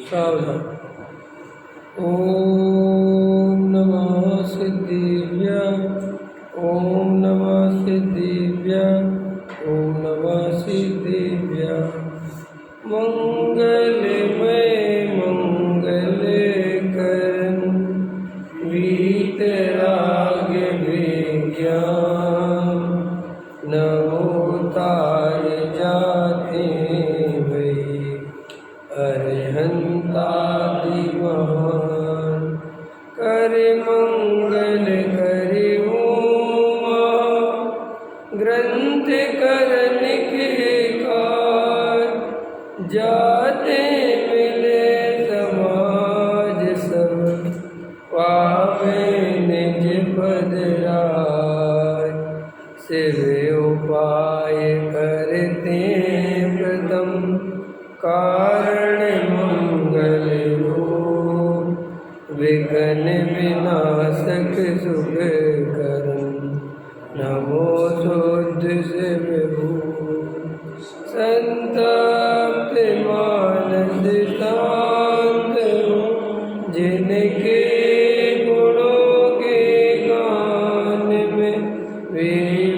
सावधान। ओम नमः सिद्धिभ्यां, ओम नमः सिद्धिभ्यां, ओम नमः सिद्धिभ्यां। मंगलमय मंगलकरण वीतराग विज्ञान, नमोतार जाते भई अरहंतादि महान। करे मंगल करे उमा, ग्रंथ करन के कार। जाते मिले समाज सब, पावे निज पद राज। शिव उपाय करते प्रथम, कारण मंगल हो। विघ्न विनाशक शुभ करन, नमो शुद्ध शिव हो। संतप्त मानस शांत हो, जिनके गुणों के गान में वे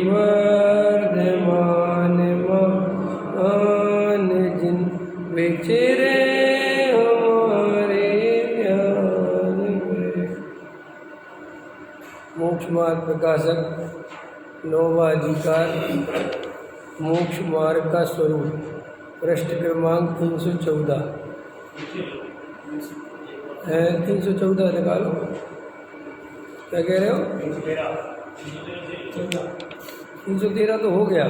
वर्धमान मान। जिन विचरे हमारे ज्ञान में। मोक्ष मार्ग प्रकाशक नौवां अधिकार, मोक्ष मार्ग का स्वरूप, पृष्ठ क्रमांक 314 है। 314 निकालो। क्या कह रहे हो? 313 तो हो गया,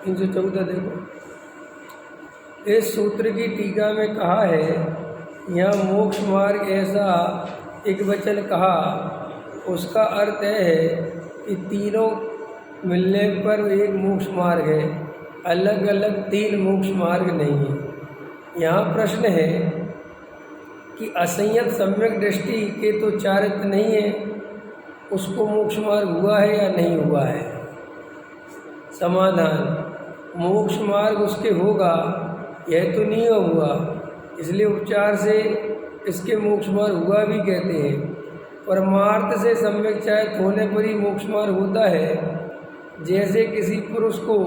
314 देखो। इस सूत्र की टीका में कहा है, यहाँ मोक्ष मार्ग ऐसा एक वचन कहा, उसका अर्थ है कि तीनों मिलने पर एक मोक्ष मार्ग है, अलग अलग तीन मोक्ष मार्ग नहीं है। यहाँ प्रश्न है कि असंयत सम्यक दृष्टि के तो चारित्र नहीं है, उसको मोक्ष मार्ग हुआ है या नहीं हुआ है? समाधान, मोक्ष मार्ग उसके होगा, यह तो नहीं हुआ, इसलिए उपचार से इसके मोक्ष मार्ग हुआ भी कहते हैं। परमार्थ से सम्यक चारित्र होने पर ही मोक्ष मार्ग होता है। जैसे किसी पुरुष को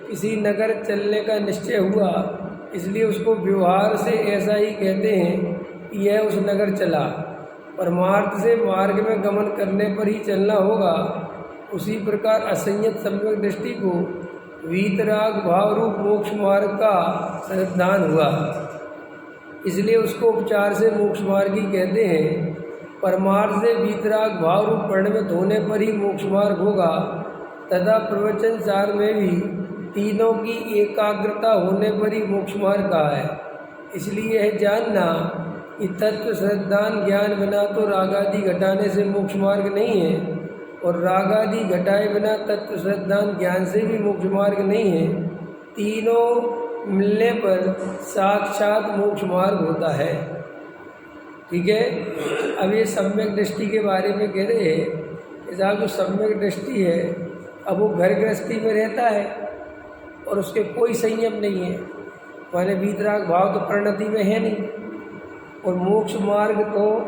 किसी नगर चलने का निश्चय हुआ, इसलिए उसको व्यवहार से ऐसा ही कहते हैं कि यह उस नगर चला। परमार्थ से मार्ग में गमन करने पर ही चलना होगा। उसी प्रकार असंयत सम्यक दृष्टि को वीतराग भाव रूप मोक्ष मार्ग का सिद्धांत हुआ, इसलिए उसको उपचार से मोक्ष मार्ग ही कहते हैं। परमार्थ से वीतराग भाव रूप परिणमित होने पर ही मोक्ष मार्ग होगा, तथा प्रवचन सार में भी तीनों की एकाग्रता होने पर ही मोक्ष मार्ग कहा है। इसलिए यह जानना कि तत्व श्रद्धान ज्ञान बिना तो रागादि घटाने से मोक्ष मार्ग नहीं है, और रागादि घटाए बिना तत्व श्रद्धान ज्ञान से भी मोक्ष मार्ग नहीं है। तीनों मिलने पर साक्षात मोक्ष मार्ग होता है। ठीक है। अब ये सम्यक दृष्टि के बारे में कह रहे हैं कि साहब जो सम्यक दृष्टि है, अब वो घर गृहस्थी में रहता है और उसके कोई संयम नहीं है, माने वीतराग भाव तो परिणति में है नहीं, और मोक्ष मार्ग तो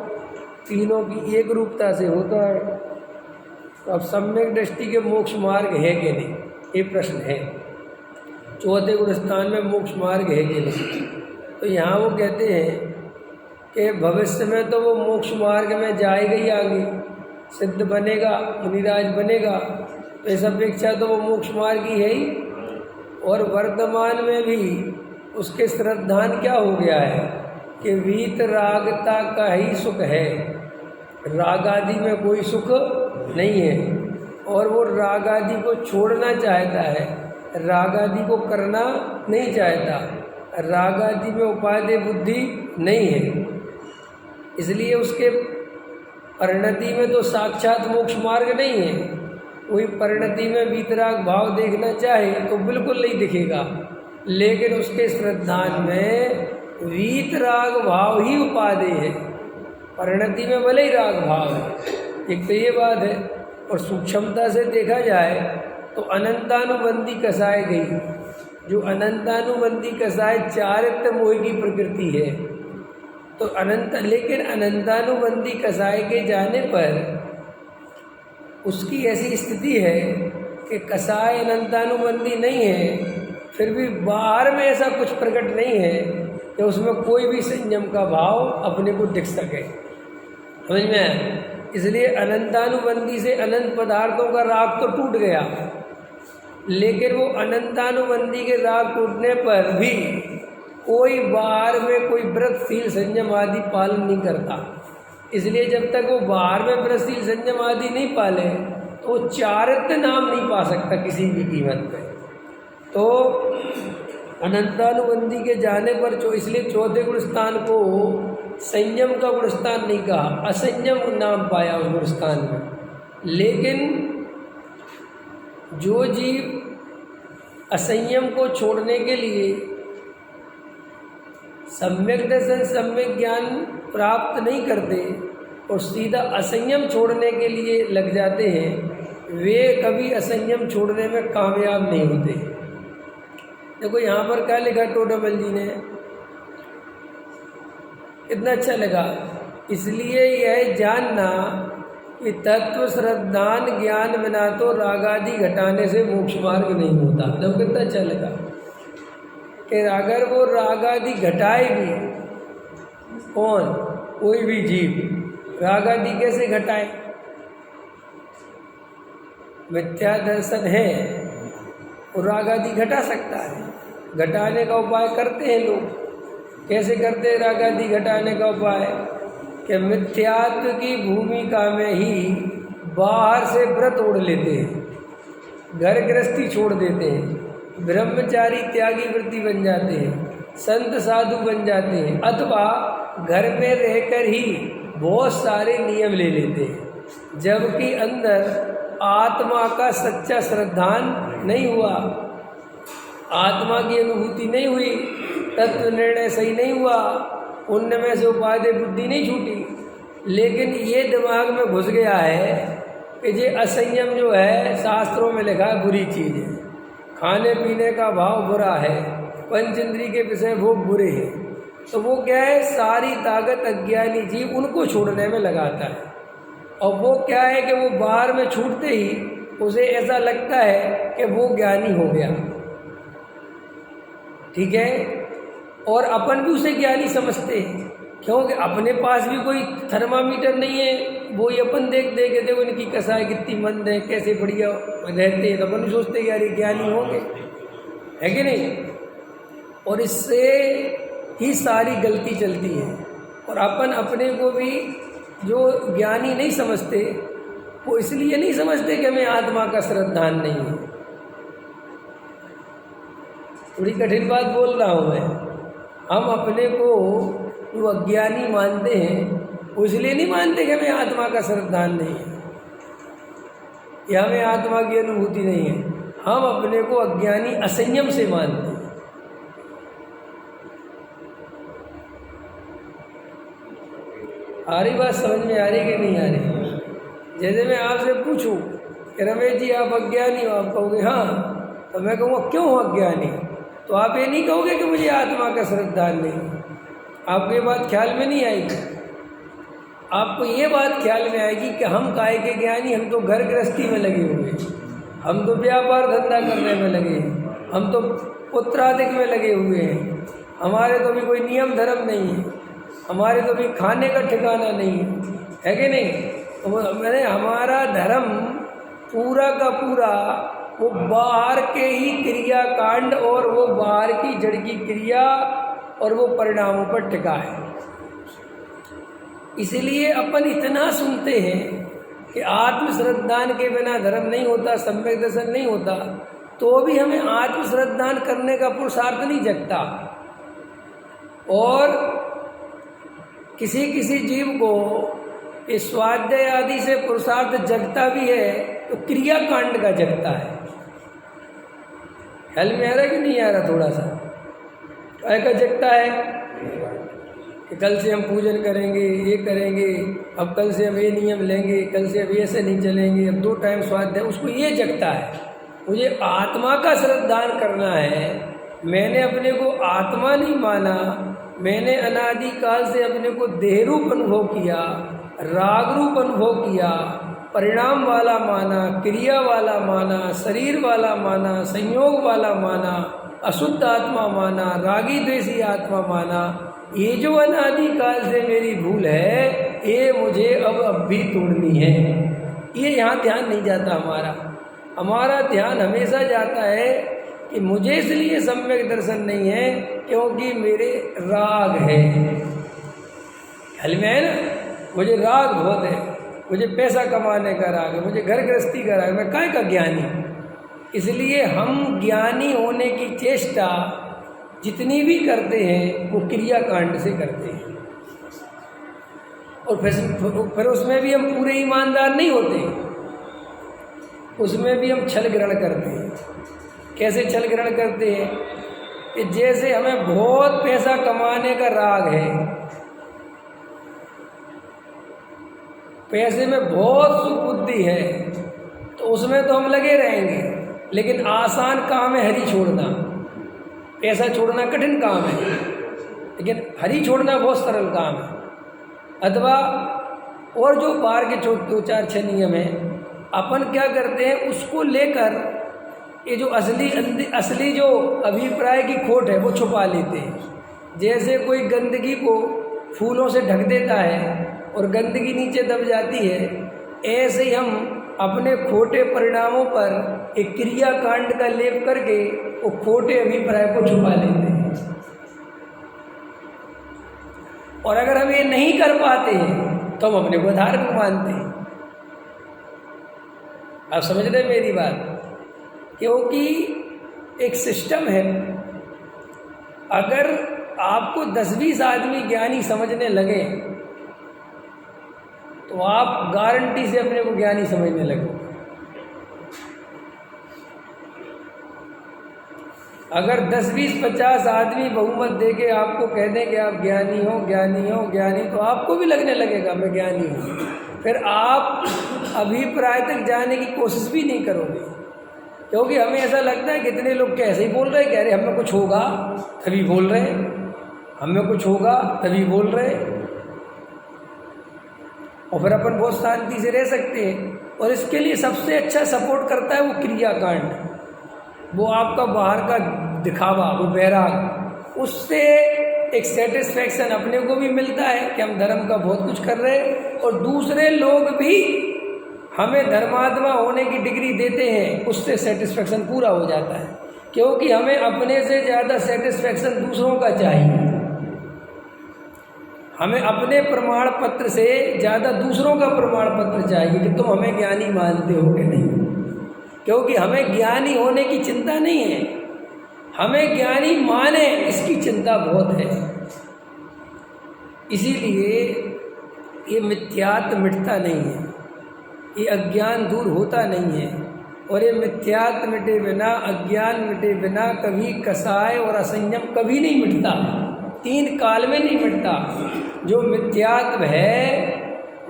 तीनों की एक रूपता से होता है। तो अब सम्यक दृष्टि के मोक्ष मार्ग है कि नहीं, ये प्रश्न है। चौथे गुण स्थान में मोक्ष मार्ग है कि नहीं? तो यहाँ वो कहते हैं कि भविष्य में तो वो मोक्ष मार्ग में जाएगा ही, आगे सिद्ध बनेगा, मुनिराज बनेगा, तो इस अपेक्षा तो वो मोक्ष मार्ग ही है ही। और वर्तमान में भी उसके श्रद्धान क्या हो गया है कि वीतरागता का ही सुख है, रागादि में कोई सुख नहीं है, और वो रागादि को छोड़ना चाहता है, रागादि को करना नहीं चाहता, रागादि में उपादेय बुद्धि नहीं है। इसलिए उसके परिणति में तो साक्षात मोक्ष मार्ग नहीं है। कोई परिणति में वीतराग भाव देखना चाहे तो बिल्कुल नहीं दिखेगा, लेकिन उसके श्रद्धान में वीतराग भाव ही उपादेय है। परिणति में भले ही राग भाव है, एक तो ये बात है। और सूक्ष्मता से देखा जाए तो अनंतानुबंधी कसाई गई, जो अनंतानुबंधी कसाय चारित्र मोह की प्रकृति है, तो लेकिन अनंतानुबंधी कसाय के जाने पर उसकी ऐसी स्थिति है कि कसाय अनंतानुबंधी नहीं है, फिर भी बाहर में ऐसा कुछ प्रकट नहीं है कि उसमें कोई भी संयम का भाव अपने को दिख सके। समझ में आया? इसलिए अनंतानुबंधी से अनंत पदार्थों का राग तो टूट गया, लेकिन वो अनंतानुबंधी के राग टूटने पर भी कोई बाहर में कोई व्रतशील संयम आदि पालन नहीं करता। इसलिए जब तक वो बाहर में व्रतशील संयम आदि नहीं पाले तो वो चारित्र नाम नहीं पा सकता किसी भी कीमत पे। तो अनंतानुबंधी के जाने पर इसलिए चौथे गुण स्थान को संयम का गुण स्थान नहीं कहा, असंयम नाम पाया उस गुण स्थान में। लेकिन जो जीव असंयम को छोड़ने के लिए सम्यक दर्शन सम्यक ज्ञान प्राप्त नहीं करते और सीधा असंयम छोड़ने के लिए लग जाते हैं, वे कभी असंयम छोड़ने में कामयाब नहीं होते। देखो यहाँ पर क्या लिखा टोडामल जी ने, कितना अच्छा लगा। इसलिए यह जानना कि तत्व श्रद्धान ज्ञान बिना तो राग आदि घटाने से मोक्ष मार्ग नहीं होता। जब कितना अच्छा लगा कि अगर वो राग आदि घटाए भी, कौन? कोई भी जीव राग आदि कैसे घटाए? मिथ्या दर्शन है और राग आदि घटा सकता है। घटाने का उपाय करते हैं लोग। कैसे करते हैं राग आदि घटाने का उपाय? कि मिथ्यात्व की भूमिका में ही बाहर से व्रत ओढ़ लेते हैं, घर गृहस्थी छोड़ देते हैं, ब्रह्मचारी त्यागी वृत्ति बन जाते हैं, संत साधु बन जाते हैं, अथवा घर में रहकर ही बहुत सारे नियम ले लेते हैं, जबकि अंदर आत्मा का सच्चा श्रद्धान नहीं हुआ, आत्मा की अनुभूति नहीं हुई, तत्व निर्णय सही नहीं हुआ, उनमें में से उपाधि बुद्धि नहीं छूटी। लेकिन ये दिमाग में घुस गया है कि ये असंयम जो है शास्त्रों में लिखा है बुरी चीज़ है, खाने पीने का भाव बुरा है, पंच इंद्रिय के विषय भोग बुरे हैं। तो वो क्या है, सारी ताकत अज्ञानी जीव उनको छोड़ने में लगाता है। और वो क्या है कि वो बाहर में छूटते ही उसे ऐसा लगता है कि वो ज्ञानी हो गया, ठीक है। और अपन भी उसे ज्ञानी समझते हैं, क्योंकि अपने पास भी कोई थर्मामीटर नहीं है। वो ही अपन देख के देखो इनकी कसाई कितनी मंद है, कैसे बढ़िया रहते हैं, तो अपन भी सोचते हैं यार ये ज्ञानी होंगे, है कि नहीं। और इससे ही सारी गलती चलती है। और अपन अपने को भी जो ज्ञानी नहीं समझते, वो इसलिए नहीं समझते कि हमें आत्मा का श्रद्धान नहीं है। थोड़ी कठिन बात बोल रहा हूँ मैं। हम अपने को जो अज्ञानी मानते हैं, वो इसलिए नहीं मानते कि हमें आत्मा का श्रद्धान नहीं है या हमें आत्मा की अनुभूति नहीं है। हम अपने को अज्ञानी असंयम से मानते हैं। आ रही बात समझ में आ रही कि नहीं आ रही? जैसे मैं आपसे पूछूं कि रमेश जी आप अज्ञानी हो, आप कहोगे हाँ, तो मैं कहूँगा क्यों हो अज्ञानी? तो आप ये नहीं कहोगे कि मुझे आत्मा का श्रद्धान नहीं। आपको ये बात ख्याल में नहीं आएगी। आपको ये बात ख्याल में आएगी कि हम काहे के ज्ञानी, हम तो घर गृहस्थी में लगे हुए, हम तो व्यापार धंधा करने में लगे हैं, हम तो पुत्राधिक में लगे हुए हैं, हमारे तो भी कोई नियम धर्म नहीं है, हमारे तो भी खाने का ठिकाना नहीं है कि नहीं। तो मैंने हमारा धर्म पूरा का पूरा वो बाहर के ही क्रियाकांड और वो बाहर की जड़ की क्रिया और वो परिणामों पर टिका है। इसलिए अपन इतना सुनते हैं कि आत्मश्रद्धान के बिना धर्म नहीं होता, सम्यक दर्शन नहीं होता, तो भी हमें आत्मश्रद्धान करने का पुरुषार्थ नहीं जगता। और किसी किसी जीव को इस स्वाध्याय आदि से पुरुषार्थ जगता भी है तो क्रियाकांड का जगता है। ख्याल में आ रहा है कि नहीं आ रहा? थोड़ा सा का जगता है कि कल से हम पूजन करेंगे, ये करेंगे, अब कल से हम ये नियम लेंगे, कल से अब ऐसे नहीं चलेंगे, अब 2 टाइम स्वाध्याय, उसको ये जगता है। मुझे आत्मा का श्रद्धान करना है। मैंने अपने को आत्मा नहीं माना, मैंने अनादिकाल से अपने को देह रूप अनुभव किया, राग रूप अनुभव किया, परिणाम वाला माना, क्रिया वाला माना, शरीर वाला माना, संयोग वाला माना, अशुद्ध आत्मा माना, रागी द्वेषी आत्मा माना। ये जो अनादिकाल से मेरी भूल है, ये मुझे अब भी तोड़नी है। ये यहाँ ध्यान नहीं जाता हमारा ध्यान हमेशा जाता है कि मुझे इसलिए सम्यक दर्शन नहीं है क्योंकि मेरे राग है। हल में है ना, मुझे राग बहुत है, मुझे पैसा कमाने का राग है, मुझे घर गृहस्थी का राग है, मैं काय का ज्ञानी। इसलिए हम ज्ञानी होने की चेष्टा जितनी भी करते हैं वो क्रिया कांड से करते हैं, और फिर उसमें भी हम पूरे ईमानदार नहीं होते, उसमें भी हम छल ग्रहण करते हैं। कैसे छल ग्रहण करते हैं कि जैसे हमें बहुत पैसा कमाने का राग है, पैसे में बहुत सुख बुद्धि है, तो उसमें तो हम लगे रहेंगे। लेकिन आसान काम है हरि छोड़ना, पैसा छोड़ना कठिन काम है, लेकिन हरि छोड़ना बहुत सरल काम है। अथवा और जो बाहर के 2-4-6 नियम हैं, अपन क्या करते हैं उसको लेकर ये जो असली जो अभिप्राय की खोट है वो छुपा लेते हैं। जैसे कोई गंदगी को फूलों से ढक देता है और गंदगी नीचे दब जाती है, ऐसे ही हम अपने खोटे परिणामों पर एक क्रिया कांड का लेप करके वो खोटे अभिप्राय को छुपा लेते हैं। और अगर हम ये नहीं कर पाते हैं तो हम अपने को धार्मिक मानते हैं। आप समझ रहे मेरी बात? क्योंकि एक सिस्टम है, अगर आपको 10-20 आदमी ज्ञानी समझने लगे तो आप गारंटी से अपने को ज्ञानी समझने लगे। अगर 10-20-50 आदमी बहुमत देके आपको कह दें कि आप ज्ञानी हो ज्ञानी हो ज्ञानी, तो आपको भी लगने लगेगा मैं ज्ञानी हूँ। फिर आप अभिप्राय तक जाने की कोशिश भी नहीं करोगे, क्योंकि हमें ऐसा लगता है कितने लोग कैसे ही बोल रहे हैं, कह रहे हमें कुछ होगा तभी बोल रहे हैं, हमें कुछ होगा तभी बोल रहे हैं, और फिर अपन बहुत शांति से रह सकते हैं। और इसके लिए सबसे अच्छा सपोर्ट करता है वो क्रियाकांड, वो आपका बाहर का दिखावा, वो बैराग, उससे एक सेटिस्फैक्शन अपने को भी मिलता है कि हम धर्म का बहुत कुछ कर रहे हैं, और दूसरे लोग भी हमें धर्मात्मा होने की डिग्री देते हैं, उससे सेटिस्फैक्शन पूरा हो जाता है। क्योंकि हमें अपने से ज़्यादा सेटिस्फैक्शन दूसरों का चाहिए, हमें अपने प्रमाण पत्र से ज़्यादा दूसरों का प्रमाण पत्र चाहिए कि तुम हमें ज्ञानी मानते हो कि नहीं। क्योंकि हमें ज्ञानी होने की चिंता नहीं है, हमें ज्ञानी माने इसकी चिंता बहुत है। इसीलिए ये मिथ्यात्व मिटता नहीं है, ये अज्ञान दूर होता नहीं है, और ये मिथ्यात्व मिटे बिना, अज्ञान मिटे बिना कभी कसाय और असंयम कभी नहीं मिटता, 3 काल में नहीं मिटता। जो मिथ्यात्व है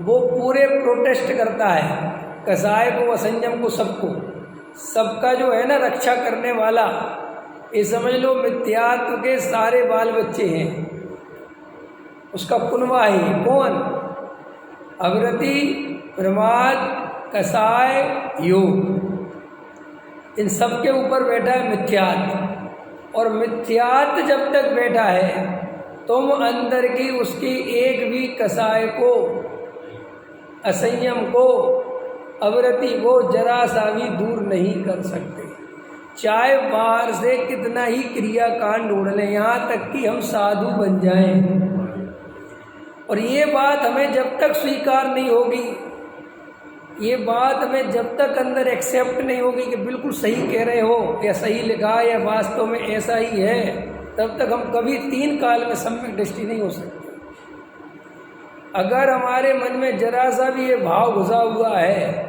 वो पूरे प्रोटेस्ट करता है, कसाय को, असंयम को, सबका जो है ना रक्षा करने वाला, ये समझ लो मिथ्यात्व के सारे बाल बच्चे हैं, उसका कुनवा है कौन? अवरति, प्रमाद, कसाय, योग, इन सब के ऊपर बैठा है मिथ्यात्व। और मिथ्यात्व जब तक बैठा है तुम अंदर की उसकी एक भी कसाय को, असंयम को, अवरति को जरा सा भी दूर नहीं कर सकते। चाहे बाहर से कितना ही क्रियाकांड उड़ लें, यहाँ तक कि हम साधु बन जाएं, और ये बात हमें जब तक स्वीकार नहीं होगी, ये बात हमें जब तक अंदर एक्सेप्ट नहीं होगी कि बिल्कुल सही कह रहे हो या सही लिखा या वास्तव में ऐसा ही है, तब तक हम कभी 3 काल में सम्यक दृष्टि नहीं हो सकते। अगर हमारे मन में जरा सा भी ये भाव घुसा हुआ है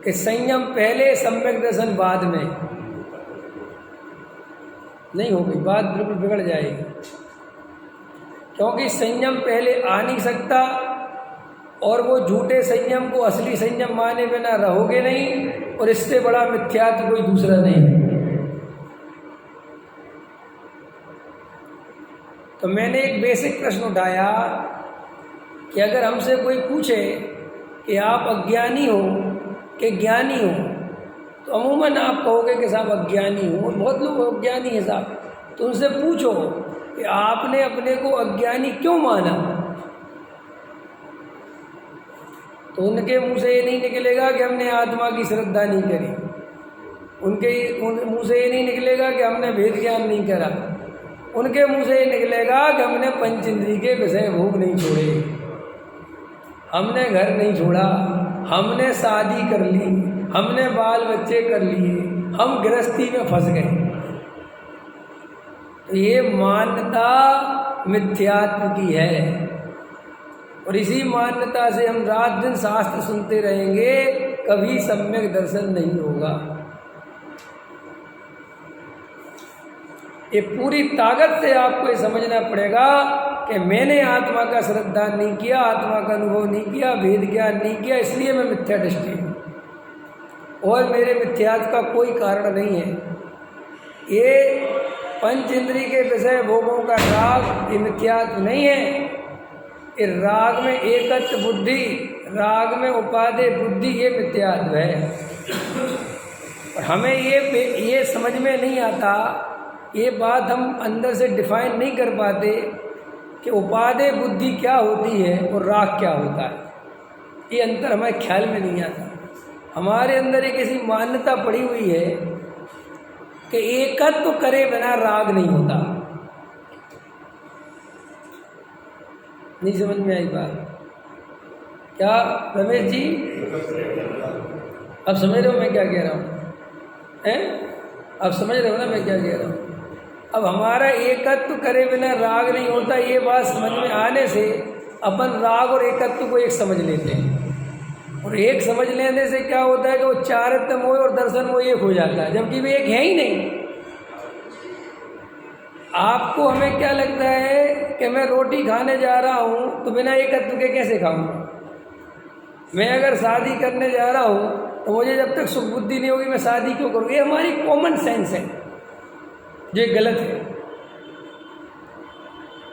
कि संयम पहले सम्यक दर्शन बाद में, नहीं होगी, बात बिल्कुल बिगड़ जाएगी। क्योंकि संयम पहले आ नहीं सकता, और वो झूठे संयम को असली संयम माने बिना रहोगे नहीं, और इससे बड़ा मिथ्यात्व कोई दूसरा नहीं। तो मैंने एक बेसिक प्रश्न उठाया कि अगर हमसे कोई पूछे कि आप अज्ञानी हो कि ज्ञानी हो, तो अमूमन आप कहोगे कि साहब अज्ञानी हो, और बहुत लोग अज्ञानी हैं साहब। तो उनसे पूछो कि आपने अपने को अज्ञानी क्यों माना, तो उनके मुंह से ये नहीं निकलेगा कि हमने आत्मा की श्रद्धा नहीं करी, उनके मुंह से ये नहीं निकलेगा कि हमने भेद ज्ञान नहीं करा, उनके मुंह से ये निकलेगा कि हमने पंच इंद्रिय के विषय भोग नहीं छोड़े, हमने घर नहीं छोड़ा, हमने शादी कर ली, हमने बाल बच्चे कर लिए, हम गृहस्थी में फंस गए। तो ये मान्यता मिथ्यात्व की है, और इसी मान्यता से हम रात दिन शास्त्र सुनते रहेंगे, कभी सम्यक दर्शन नहीं होगा। ये पूरी ताकत से आपको ये समझना पड़ेगा कि मैंने आत्मा का श्रद्धा नहीं किया, आत्मा का अनुभव नहीं किया, भेद ज्ञान नहीं किया, इसलिए मैं मिथ्या दृष्टि हूँ, और मेरे मिथ्यात्व का कोई कारण नहीं है। ये पंच इंद्रिय के विषय भोगों का राग ये मिथ्यात्व नहीं है। इस राग में एकत्व बुद्धि, राग में उपादेय बुद्धि, ये मिथ्यात्व है। और हमें ये समझ में नहीं आता, ये बात हम अंदर से डिफाइन नहीं कर पाते कि उपादेय बुद्धि क्या होती है और राग क्या होता है। ये अंतर हमारे ख्याल में नहीं आता। हमारे अंदर एक ऐसी मान्यता पड़ी हुई है कि एकत्व करे बिना राग नहीं होता। नहीं समझ में आई बात क्या रमेश जी? अब समझ रहे हो मैं क्या कह रहा हूँ? हैं? अब समझ रहे हो ना मैं क्या कह रहा हूँ? अब हमारा एकत्व करे बिना राग नहीं होता, ये बात समझ में आने से अपन राग और एकत्व को एक समझ लेते हैं, और एक समझ लेने से क्या होता है कि वो चारित्र्य मोह और दर्शन मोह एक हो जाता है, जबकि वे एक है ही नहीं। आपको हमें क्या लगता है कि मैं रोटी खाने जा रहा हूँ तो बिना एकत्व के कैसे खाऊंगा? मैं अगर शादी करने जा रहा हूँ तो मुझे जब तक सुख बुद्धि नहीं होगी मैं शादी क्यों करूँ? ये हमारी कॉमन सेंस है, ये गलत है।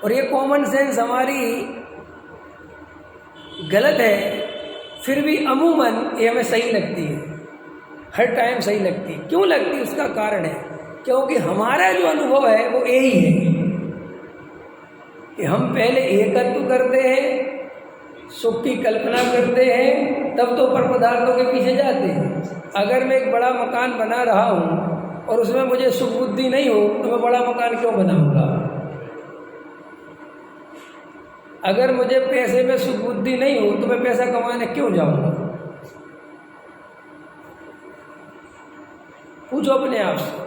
और ये कॉमन सेंस हमारी गलत है, फिर भी अमूमन ये हमें सही लगती है, हर टाइम सही लगती है। क्यों लगती है? उसका कारण है क्योंकि हमारा जो अनुभव है वो यही है कि हम पहले एकत्व करते हैं, सुख की कल्पना करते हैं, तब तो पर पदार्थों के पीछे जाते हैं। अगर मैं एक बड़ा मकान बना रहा हूँ और उसमें मुझे सुख बुद्धि नहीं हो तो मैं बड़ा मकान क्यों बनाऊंगा? अगर मुझे पैसे में सुख बुद्धि नहीं हो तो मैं पैसा कमाने क्यों जाऊंगा? पूछो अपने आप से।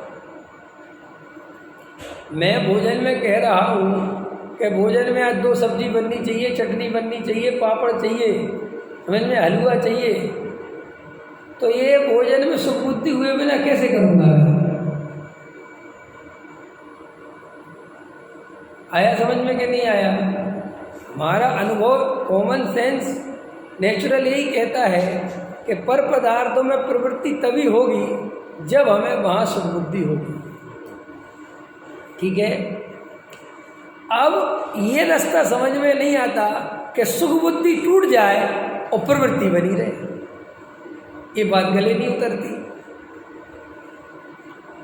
मैं भोजन में कह रहा हूँ कि भोजन में आज 2 सब्जी बननी चाहिए, चटनी बननी चाहिए, पापड़ चाहिए, भोजन में हलवा चाहिए, तो ये भोजन में सुख बुद्धि हुए बिना कैसे करूँगा? आया समझ में कि नहीं आया? हमारा अनुभव कॉमन सेंस नेचुरल यही कहता है कि पर पदार्थों में प्रवृत्ति तभी होगी जब हमें वहाँ सुख बुद्धि होगी। ठीक है? अब ये रास्ता समझ में नहीं आता कि सुख बुद्धि टूट जाए और प्रवृत्ति बनी रहे, ये बात गले नहीं उतरती।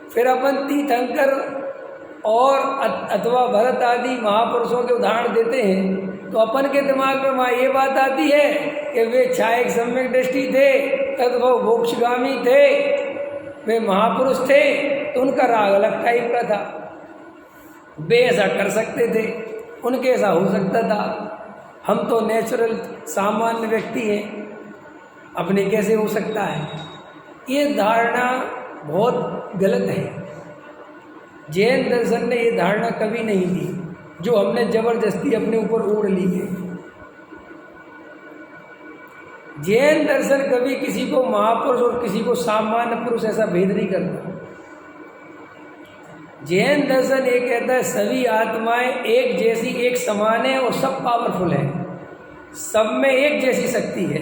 फिर अपन तीर्थंकर और अथवा भरत आदि महापुरुषों के उदाहरण देते हैं तो अपन के दिमाग में वहाँ ये बात आती है कि वे छायक सम्यक दृष्टि थे, तद्भव मोक्षगामी थे, वे महापुरुष थे, तो उनका राग अलग टाइप का था, वे ऐसा कर सकते थे, उनके ऐसा हो सकता था। हम तो नेचुरल सामान्य व्यक्ति हैं, अपने कैसे हो सकता है? ये धारणा बहुत गलत है। जैन दर्शन ने ये धारणा कभी नहीं दी, जो हमने जबरदस्ती अपने ऊपर ओढ़ ली है। जैन दर्शन कभी किसी को महापुरुष और किसी को सामान्य पुरुष ऐसा भेद नहीं करता। जैन दर्शन ये कहता है सभी आत्माएं एक जैसी, एक समान है और सब पावरफुल है। सब में एक जैसी शक्ति है।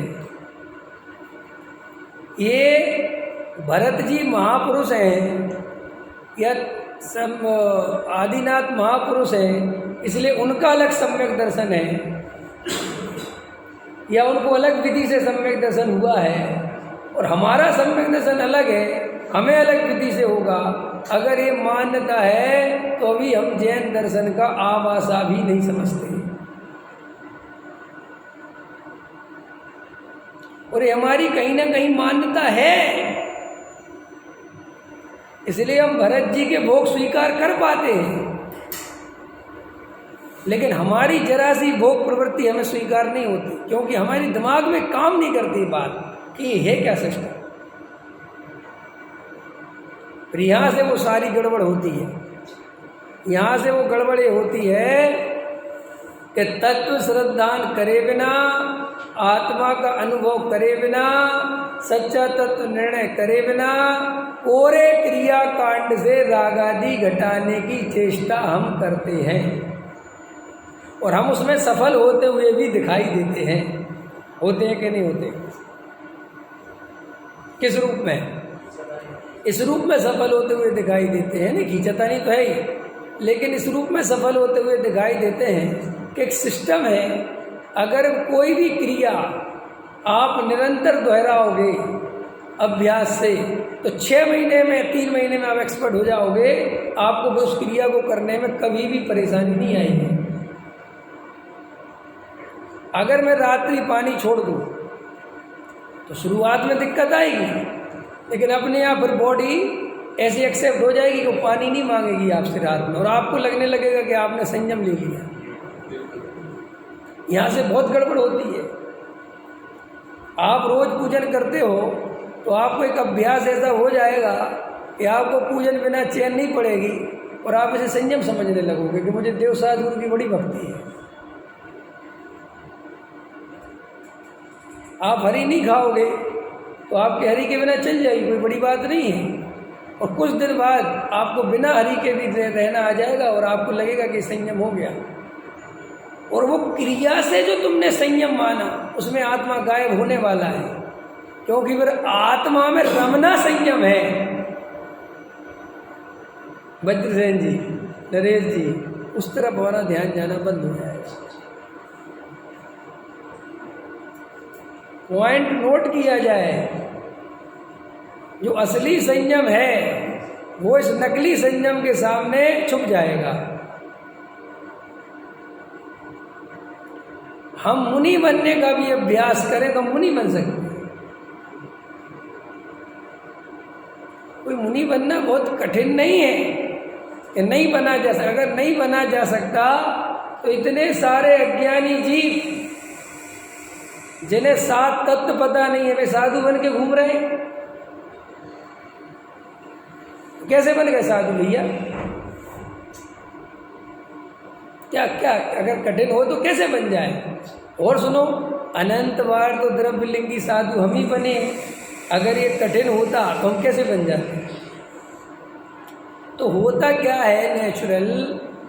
ये भरत जी महापुरुष हैं या सब आदिनाथ महापुरुष हैं, इसलिए उनका अलग सम्यक दर्शन है या उनको अलग विधि से सम्यक दर्शन हुआ है, और हमारा सम्यक दर्शन अलग है, हमें अलग विधि से होगा। अगर ये मान्यता है तो अभी हम जैन दर्शन का आभासा भी नहीं समझते, और ये हमारी कहीं ना कहीं मान्यता है, इसलिए हम भरत जी के भोग स्वीकार कर पाते हैं। लेकिन हमारी जरा सी भोग प्रवृत्ति हमें स्वीकार नहीं होती, क्योंकि हमारे दिमाग में काम नहीं करती बात कि ये है क्या सिस्टम। फिर यहाँ से वो सारी गड़बड़ होती है। यहाँ से वो गड़बड़ ये होती है कि तत्व श्रद्धान करे बिना, आत्मा का अनुभव करे बिना, सच्चा तत्व निर्णय करे बिना, पूरे क्रिया कांड से रागादि घटाने की चेष्टा हम करते हैं, और हम उसमें सफल होते हुए भी दिखाई देते हैं। होते हैं कि नहीं होते? किस रूप में? इस रूप में सफल होते हुए दिखाई देते हैं। नहीं, खींचतानी तो है ही, लेकिन इस रूप में सफल होते हुए दिखाई देते हैं कि एक सिस्टम है। अगर कोई भी क्रिया आप निरंतर दोहराओगे अभ्यास से, तो 6 महीने में, 3 महीने में आप एक्सपर्ट हो जाओगे। आपको उस क्रिया को करने में कभी भी परेशानी नहीं आएगी। अगर मैं रात्रि पानी छोड़ दूँ तो शुरुआत में दिक्कत आएगी, लेकिन अपने आप फिर बॉडी ऐसी एक्सेप्ट हो जाएगी कि पानी नहीं मांगेगी आपसे रात में, और आपको लगने लगेगा कि आपने संयम ले लिया। यहाँ से बहुत गड़बड़ होती है। आप रोज पूजन करते हो तो आपको एक अभ्यास ऐसा हो जाएगा कि आपको पूजन बिना चैन नहीं पड़ेगी, और आप इसे संयम समझने लगोगे कि मुझे देव साधु की बड़ी भक्ति है। आप हरी नहीं खाओगे तो आपके हरी के बिना चल जाएगी, कोई बड़ी बात नहीं है, और कुछ दिन बाद आपको बिना हरी के भी रहना आ जाएगा, और आपको लगेगा कि संयम हो गया। और वो क्रिया से जो तुमने संयम माना, उसमें आत्मा गायब होने वाला है, क्योंकि फिर आत्मा में रमना संयम है। वज्रसेन जी, नरेश जी, उस तरफ हमारा ध्यान जाना बंद हो जाएगा। पॉइंट नोट किया जाए, जो असली संयम है वो इस नकली संयम के सामने छुप जाएगा। हम मुनि बनने का भी अभ्यास करें तो मुनि बन सकते हैं। कोई मुनि बनना बहुत कठिन नहीं है कि नहीं बना जा सकता। अगर नहीं बना जा सकता तो इतने सारे अज्ञानी जीव जिन्हें 7 तत्व पता नहीं है, वे साधु बन के घूम रहे हैं। कैसे बन गए साधु भैया? क्या क्या अगर कठिन हो तो कैसे बन जाए? और सुनो, अनंत बार तो द्रव्यलिंगी साधु हम ही बने। अगर ये कठिन होता तो हम कैसे बन जाते? तो होता क्या है नेचुरल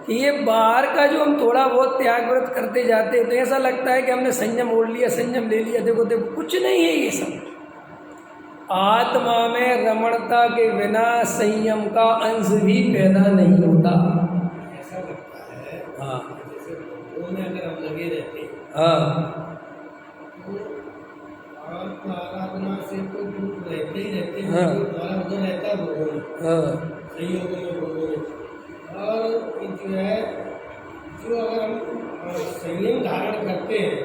कि ये बाहर का जो हम थोड़ा बहुत त्याग व्रत करते जाते हैं तो ऐसा लगता है कि हमने संयम ओढ़ लिया, संयम ले लिया। देखो देखो, कुछ नहीं है ये सब। आत्मा में रमणता के बिना संयम का अंश भी पैदा नहीं होता। ऐसा लगता है, हाँ, जैसे भोगों में अगर हम लगे रहते हैं, हाँ, तो आत्म आराधना से तो दूर रहते ही रहते हैं। हाँ, हमारा उधर रहता है भोगों में, हाँ, संयोगों में, भोगों में। और जो है, जो अगर हम संयम धारण करते हैं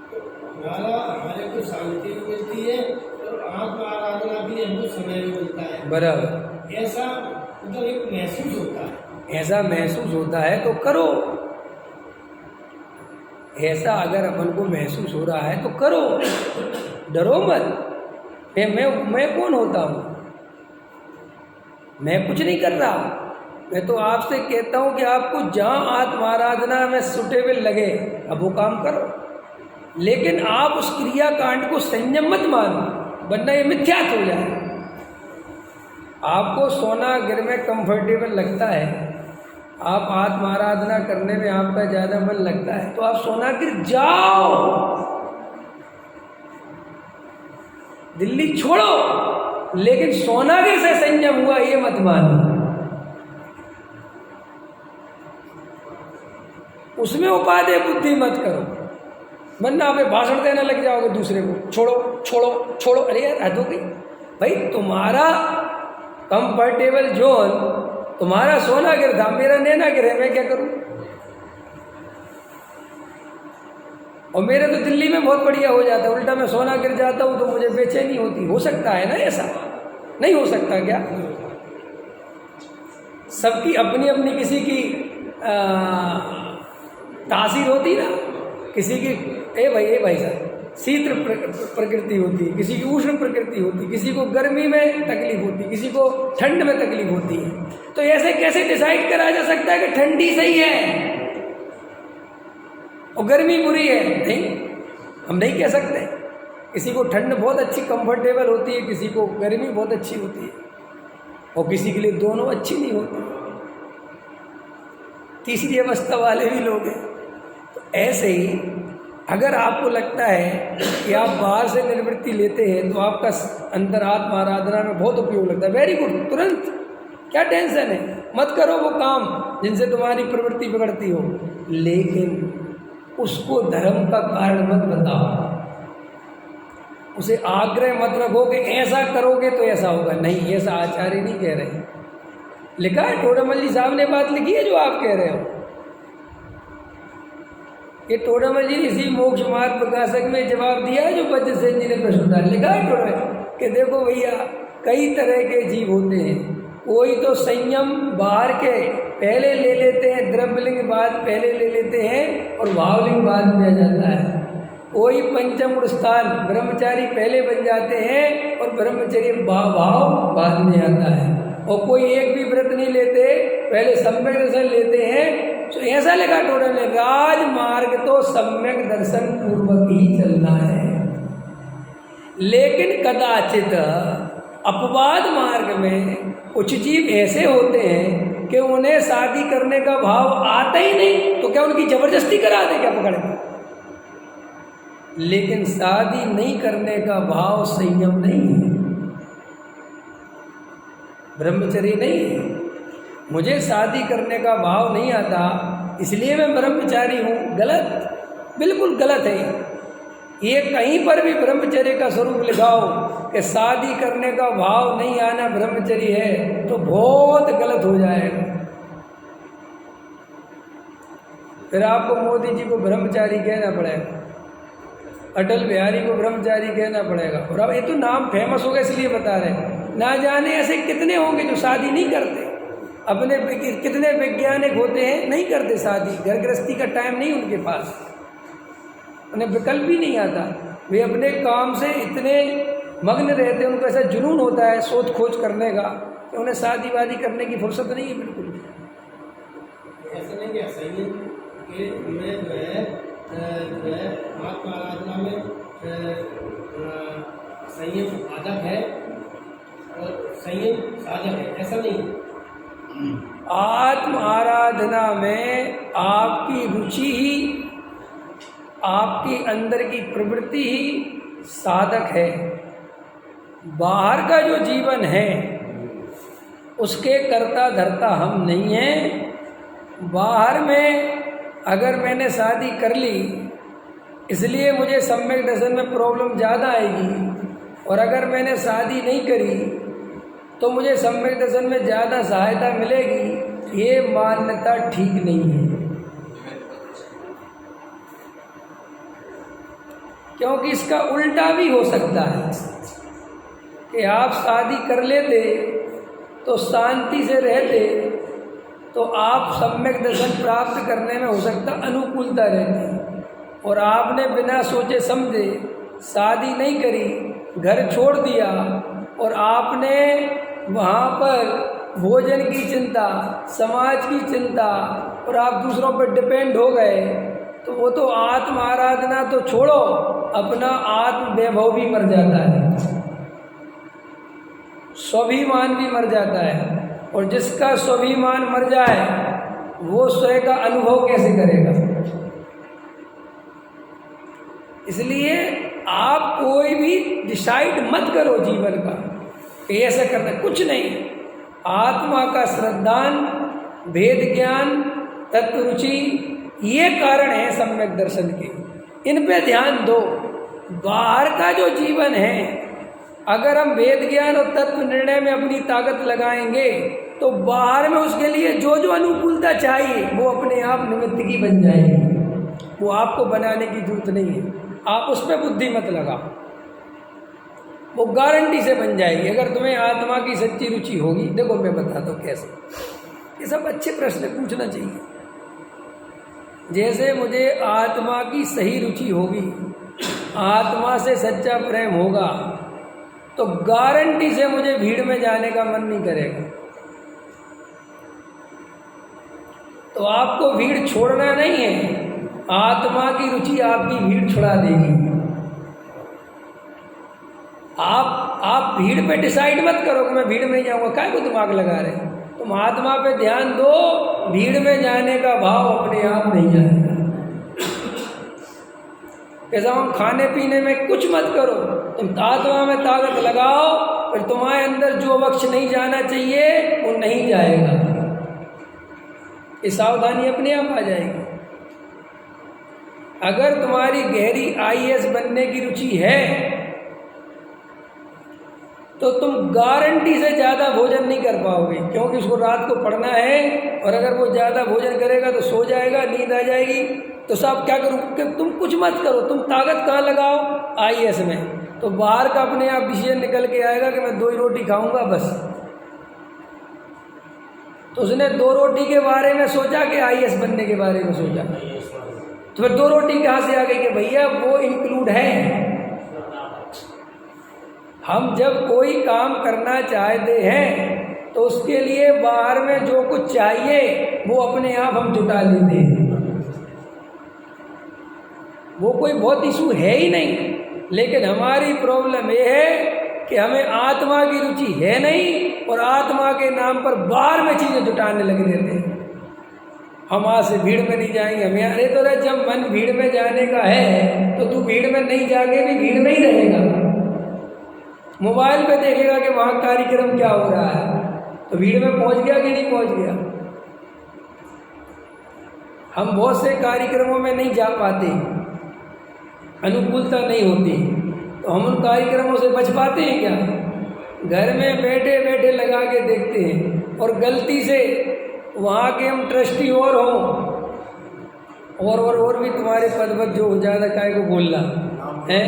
तो हमारे को शांति भी मिलती है और आत्म आराधना भी हमको समय भी मिलता है। बराबर। ऐसा मतलब एक महसूस होता है। ऐसा महसूस होता है तो करो। ऐसा अगर अपन को महसूस हो रहा है तो करो, डरो मत। मैं कौन होता हूँ? मैं कुछ नहीं कर रहा। मैं तो आपसे कहता हूँ कि आपको जहाँ आत्म आराधना में सुटेबल लगे अब वो काम करो, लेकिन आप उस क्रिया कांड को संयम मत मानो, वरना ये मिथ्यात हो जाए। आपको सोना गिर में कंफर्टेबल लगता है, आप आत्म आराधना करने में आपका ज़्यादा मन लगता है तो आप सोनागिर जाओ, दिल्ली छोड़ो, लेकिन सोनागिर से संयम हुआ ये मत मानो। उसमें उपादेय बुद्धि मत करो, वरना आप भाषण देने लग जाओगे दूसरे को, छोड़ो छोड़ो छोड़ो। अरे यार हद हो गई भाई, तुम्हारा कंफर्टेबल जोन तुम्हारा सोनागिर था, मेरा नैनागिर है, मैं क्या करूं? और मेरे तो दिल्ली में बहुत बढ़िया हो जाता है, उल्टा मैं सोनागिर जाता हूं तो मुझे बेचैनी होती। हो सकता है ना ऐसा? नहीं हो सकता क्या? सबकी अपनी अपनी किसी की तासीर होती ना, किसी की ए भाई साहब शीतल प्रकृति होती है, किसी की उष्ण प्रकृति होती है, किसी को गर्मी में तकलीफ होती है, किसी को ठंड में तकलीफ होती है। तो ऐसे कैसे डिसाइड करा जा सकता है कि ठंडी सही है और गर्मी बुरी है? नहीं, हम नहीं कह सकते। किसी को ठंड बहुत अच्छी कंफर्टेबल होती है, किसी को गर्मी बहुत अच्छी होती है, और किसी के लिए दोनों अच्छी नहीं होती, तीसरी अवस्था वाले भी लोग हैं। तो ऐसे ही अगर आपको लगता है कि आप बाहर से निवृत्ति लेते हैं तो आपका अंतर आत्म आराधना में बहुत उपयोग लगता है, वेरी गुड, तुरंत, क्या टेंशन है, मत करो वो काम जिनसे तुम्हारी प्रवृत्ति बिगड़ती हो, लेकिन उसको धर्म का कारण मत बताओ, उसे आग्रह मत रखो कि ऐसा करोगे तो ऐसा होगा। नहीं, ऐसा आचार्य नहीं कह रहे। लिखा है, टोडामल जी साहब ने बात लिखी है जो आप कह रहे हो। ये टोडामल जी ने इसी मोक्ष मार्ग प्रकाशक में जवाब दिया है जो बद्र सेन जी ने प्रश्न उठाया। लिखा है टोडामल कि देखो भैया, कई तरह के जीव होते हैं, कोई तो संयम बाहर के पहले ले लेते हैं, द्रव्यलिंग बाद पहले ले लेते हैं और भावलिंग बाद में आ जाता है। कोई पंचम स्थान ब्रह्मचारी पहले बन जाते हैं और ब्रह्मचर्य भाव बाद में आता है, और कोई एक भी व्रत नहीं लेते, पहले सम्यक दर्शन लेते हैं। तो ऐसा लगा टोटल ने, राजमार्ग तो सम्यक दर्शन पूर्वक ही चलना है, लेकिन कदाचित अपवाद मार्ग में कुछ जीव ऐसे होते हैं कि उन्हें शादी करने का भाव आता ही नहीं, तो क्या उनकी जबरदस्ती करा दे क्या पकड़ के? लेकिन शादी नहीं करने का भाव संयम नहीं है, ब्रह्मचर्य नहीं है। मुझे शादी करने का भाव नहीं आता इसलिए मैं ब्रह्मचारी हूँ, गलत, बिल्कुल गलत है। ये कहीं पर भी ब्रह्मचर्य का स्वरूप लिखाओ कि शादी करने का भाव नहीं आना ब्रह्मचर्य है, तो बहुत गलत हो जाएगा। फिर आपको मोदी जी को ब्रह्मचारी कहना पड़ेगा, अटल बिहारी को ब्रह्मचारी कहना पड़ेगा। और अब ये तो नाम फेमस हो गया इसलिए बता रहे हैं, ना जाने ऐसे कितने होंगे जो शादी नहीं करते। अपने कितने वैज्ञानिक होते हैं नहीं करते शादी, घर गृहस्थी का टाइम नहीं उनके पास, उन्हें विकल्प भी नहीं आता। वे अपने काम से इतने मग्न रहते हैं, उनको ऐसा जुनून होता है शोध खोज करने का कि उन्हें शादी वादी करने की फुर्सत नहीं है बिल्कुल। ऐसा नहीं है सही कि मैं जो है आत्म आराधना में संयम साधक है और संयम साधक है, ऐसा नहीं। आत्म आराधना में आपकी रुचि ही, आपकी अंदर की प्रवृत्ति ही साधक है। बाहर का जो जीवन है उसके कर्ता धर्ता हम नहीं हैं। बाहर में अगर मैंने शादी कर ली इसलिए मुझे सम्यक दर्शन में प्रॉब्लम ज़्यादा आएगी, और अगर मैंने शादी नहीं करी तो मुझे सम्यक दर्शन में ज़्यादा सहायता मिलेगी, ये मान्यता ठीक नहीं है। क्योंकि इसका उल्टा भी हो सकता है कि आप शादी कर लेते तो शांति से रहते तो आप सम्यक दर्शन प्राप्त करने में हो सकता अनुकूलता रहती, और आपने बिना सोचे समझे शादी नहीं करी, घर छोड़ दिया, और आपने वहाँ पर भोजन की चिंता, समाज की चिंता, और आप दूसरों पर डिपेंड हो गए, तो वो तो आत्म आराधना तो छोड़ो, अपना आत्म वैभव भी मर जाता है, स्वाभिमान भी मर जाता है। और जिसका स्वाभिमान मर जाए वो स्वयं का अनुभव कैसे करेगा? इसलिए आप कोई भी डिसाइड मत करो जीवन का कि ऐसा करना, कुछ नहीं। आत्मा का श्रद्धान, भेद ज्ञान, तत्व रुचि, ये कारण है सम्यक दर्शन के। इन पे ध्यान दो। बाहर का जो जीवन है, अगर हम वेद ज्ञान और तत्व निर्णय में अपनी ताकत लगाएंगे तो बाहर में उसके लिए जो जो अनुकूलता चाहिए वो अपने आप निमित्त की बन जाएगी। वो आपको बनाने की जरूरत नहीं है, आप उस पर बुद्धि मत लगाओ, वो गारंटी से बन जाएगी अगर तुम्हें आत्मा की सच्ची रुचि होगी। देखो मैं बताता हूँ कैसे। ये सब अच्छे प्रश्न पूछना चाहिए। जैसे मुझे आत्मा की सही रुचि होगी, आत्मा से सच्चा प्रेम होगा, तो गारंटी से मुझे भीड़ में जाने का मन नहीं करेगा। तो आपको भीड़ छोड़ना नहीं है, आत्मा की रुचि आपकी भीड़ छुड़ा देगी। आप भीड़ पे डिसाइड मत करो कि मैं भीड़ में ही जाऊंगा, क्या को दिमाग लगा रहे हैं। तुम आत्मा पे ध्यान दो, भीड़ में जाने का भाव अपने आप नहीं जाएगा। ऐसा हम खाने पीने में कुछ मत करो, तुम आत्मा में ताकत लगाओ, फिर तुम्हारे अंदर जो वक्ष नहीं जाना चाहिए वो नहीं जाएगा। ये सावधानी अपने आप आ जाएगी। अगर तुम्हारी गहरी आईएएस बनने की रुचि है तो तुम गारंटी से ज़्यादा भोजन नहीं कर पाओगे, क्योंकि उसको रात को पढ़ना है, और अगर वो ज़्यादा भोजन करेगा तो सो जाएगा, नींद आ जाएगी। तो साहब क्या करूँ कि तुम कुछ मत करो, तुम ताकत कहाँ लगाओ? आईएएस में। तो बाहर का अपने आप डिसीजन निकल के आएगा कि मैं 2 ही रोटी खाऊंगा बस। तो उसने 2 रोटी के बारे में सोचा कि आईएएस बनने के बारे में सोचा, तो फिर 2 रोटी कहाँ से आ गई कि भैया वो इंक्लूड है। हम जब कोई काम करना चाहते हैं तो उसके लिए बाहर में जो कुछ चाहिए वो अपने आप हम जुटा लेते हैं। वो कोई बहुत इशू है ही नहीं, लेकिन हमारी प्रॉब्लम ये है कि हमें आत्मा की रुचि है नहीं और आत्मा के नाम पर बाहर में चीज़ें जुटाने लगे रहते हैं। हम आज से भीड़ में नहीं जाएंगे, हम अरे तो जब मन भीड़ में जाने का है तो तू भीड़ में नहीं जाके भी भीड़ में ही रहेगा। मोबाइल पे देखेगा कि वहाँ कार्यक्रम क्या हो रहा है, तो भीड़ में पहुँच गया कि नहीं पहुँच गया। हम बहुत से कार्यक्रमों में नहीं जा पाते, अनुकूलता नहीं होती, तो हम उन कार्यक्रमों से बच पाते हैं क्या? घर में बैठे बैठे लगा के देखते हैं, और गलती से वहाँ के हम ट्रस्टी और हों और भी तुम्हारे पद जो ज़्यादा काय को बोलना है।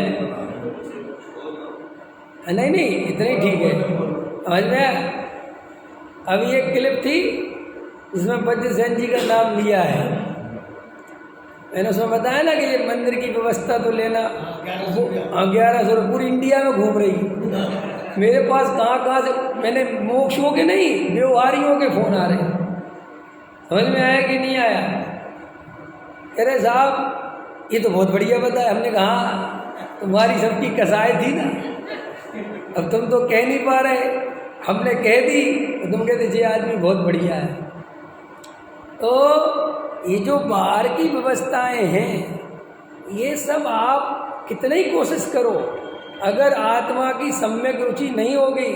नहीं इतना ही ठीक है, समझ में। अभी एक क्लिप थी जिसमें वज्र सेन जी का नाम लिया है। मैंने उसमें बताया ना कि ये मंदिर की व्यवस्था तो लेना 1100 पूरी इंडिया में घूम रही। मेरे पास कहाँ से मैंने मोक्षों के नहीं व्यवहारियों के फ़ोन आ रहे। समझ में आया कि नहीं आया? अरे साहब ये तो बहुत बढ़िया बताया। हमने कहा तुम्हारी सबकी कसाई थी ना, अब तुम तो कह नहीं पा रहे, हमने कह दी तो तुम कहते जी आदमी बहुत बढ़िया है। तो ये जो बाहर की व्यवस्थाएं हैं, ये सब आप कितनी ही कोशिश करो, अगर आत्मा की सम्यक रुचि नहीं होगी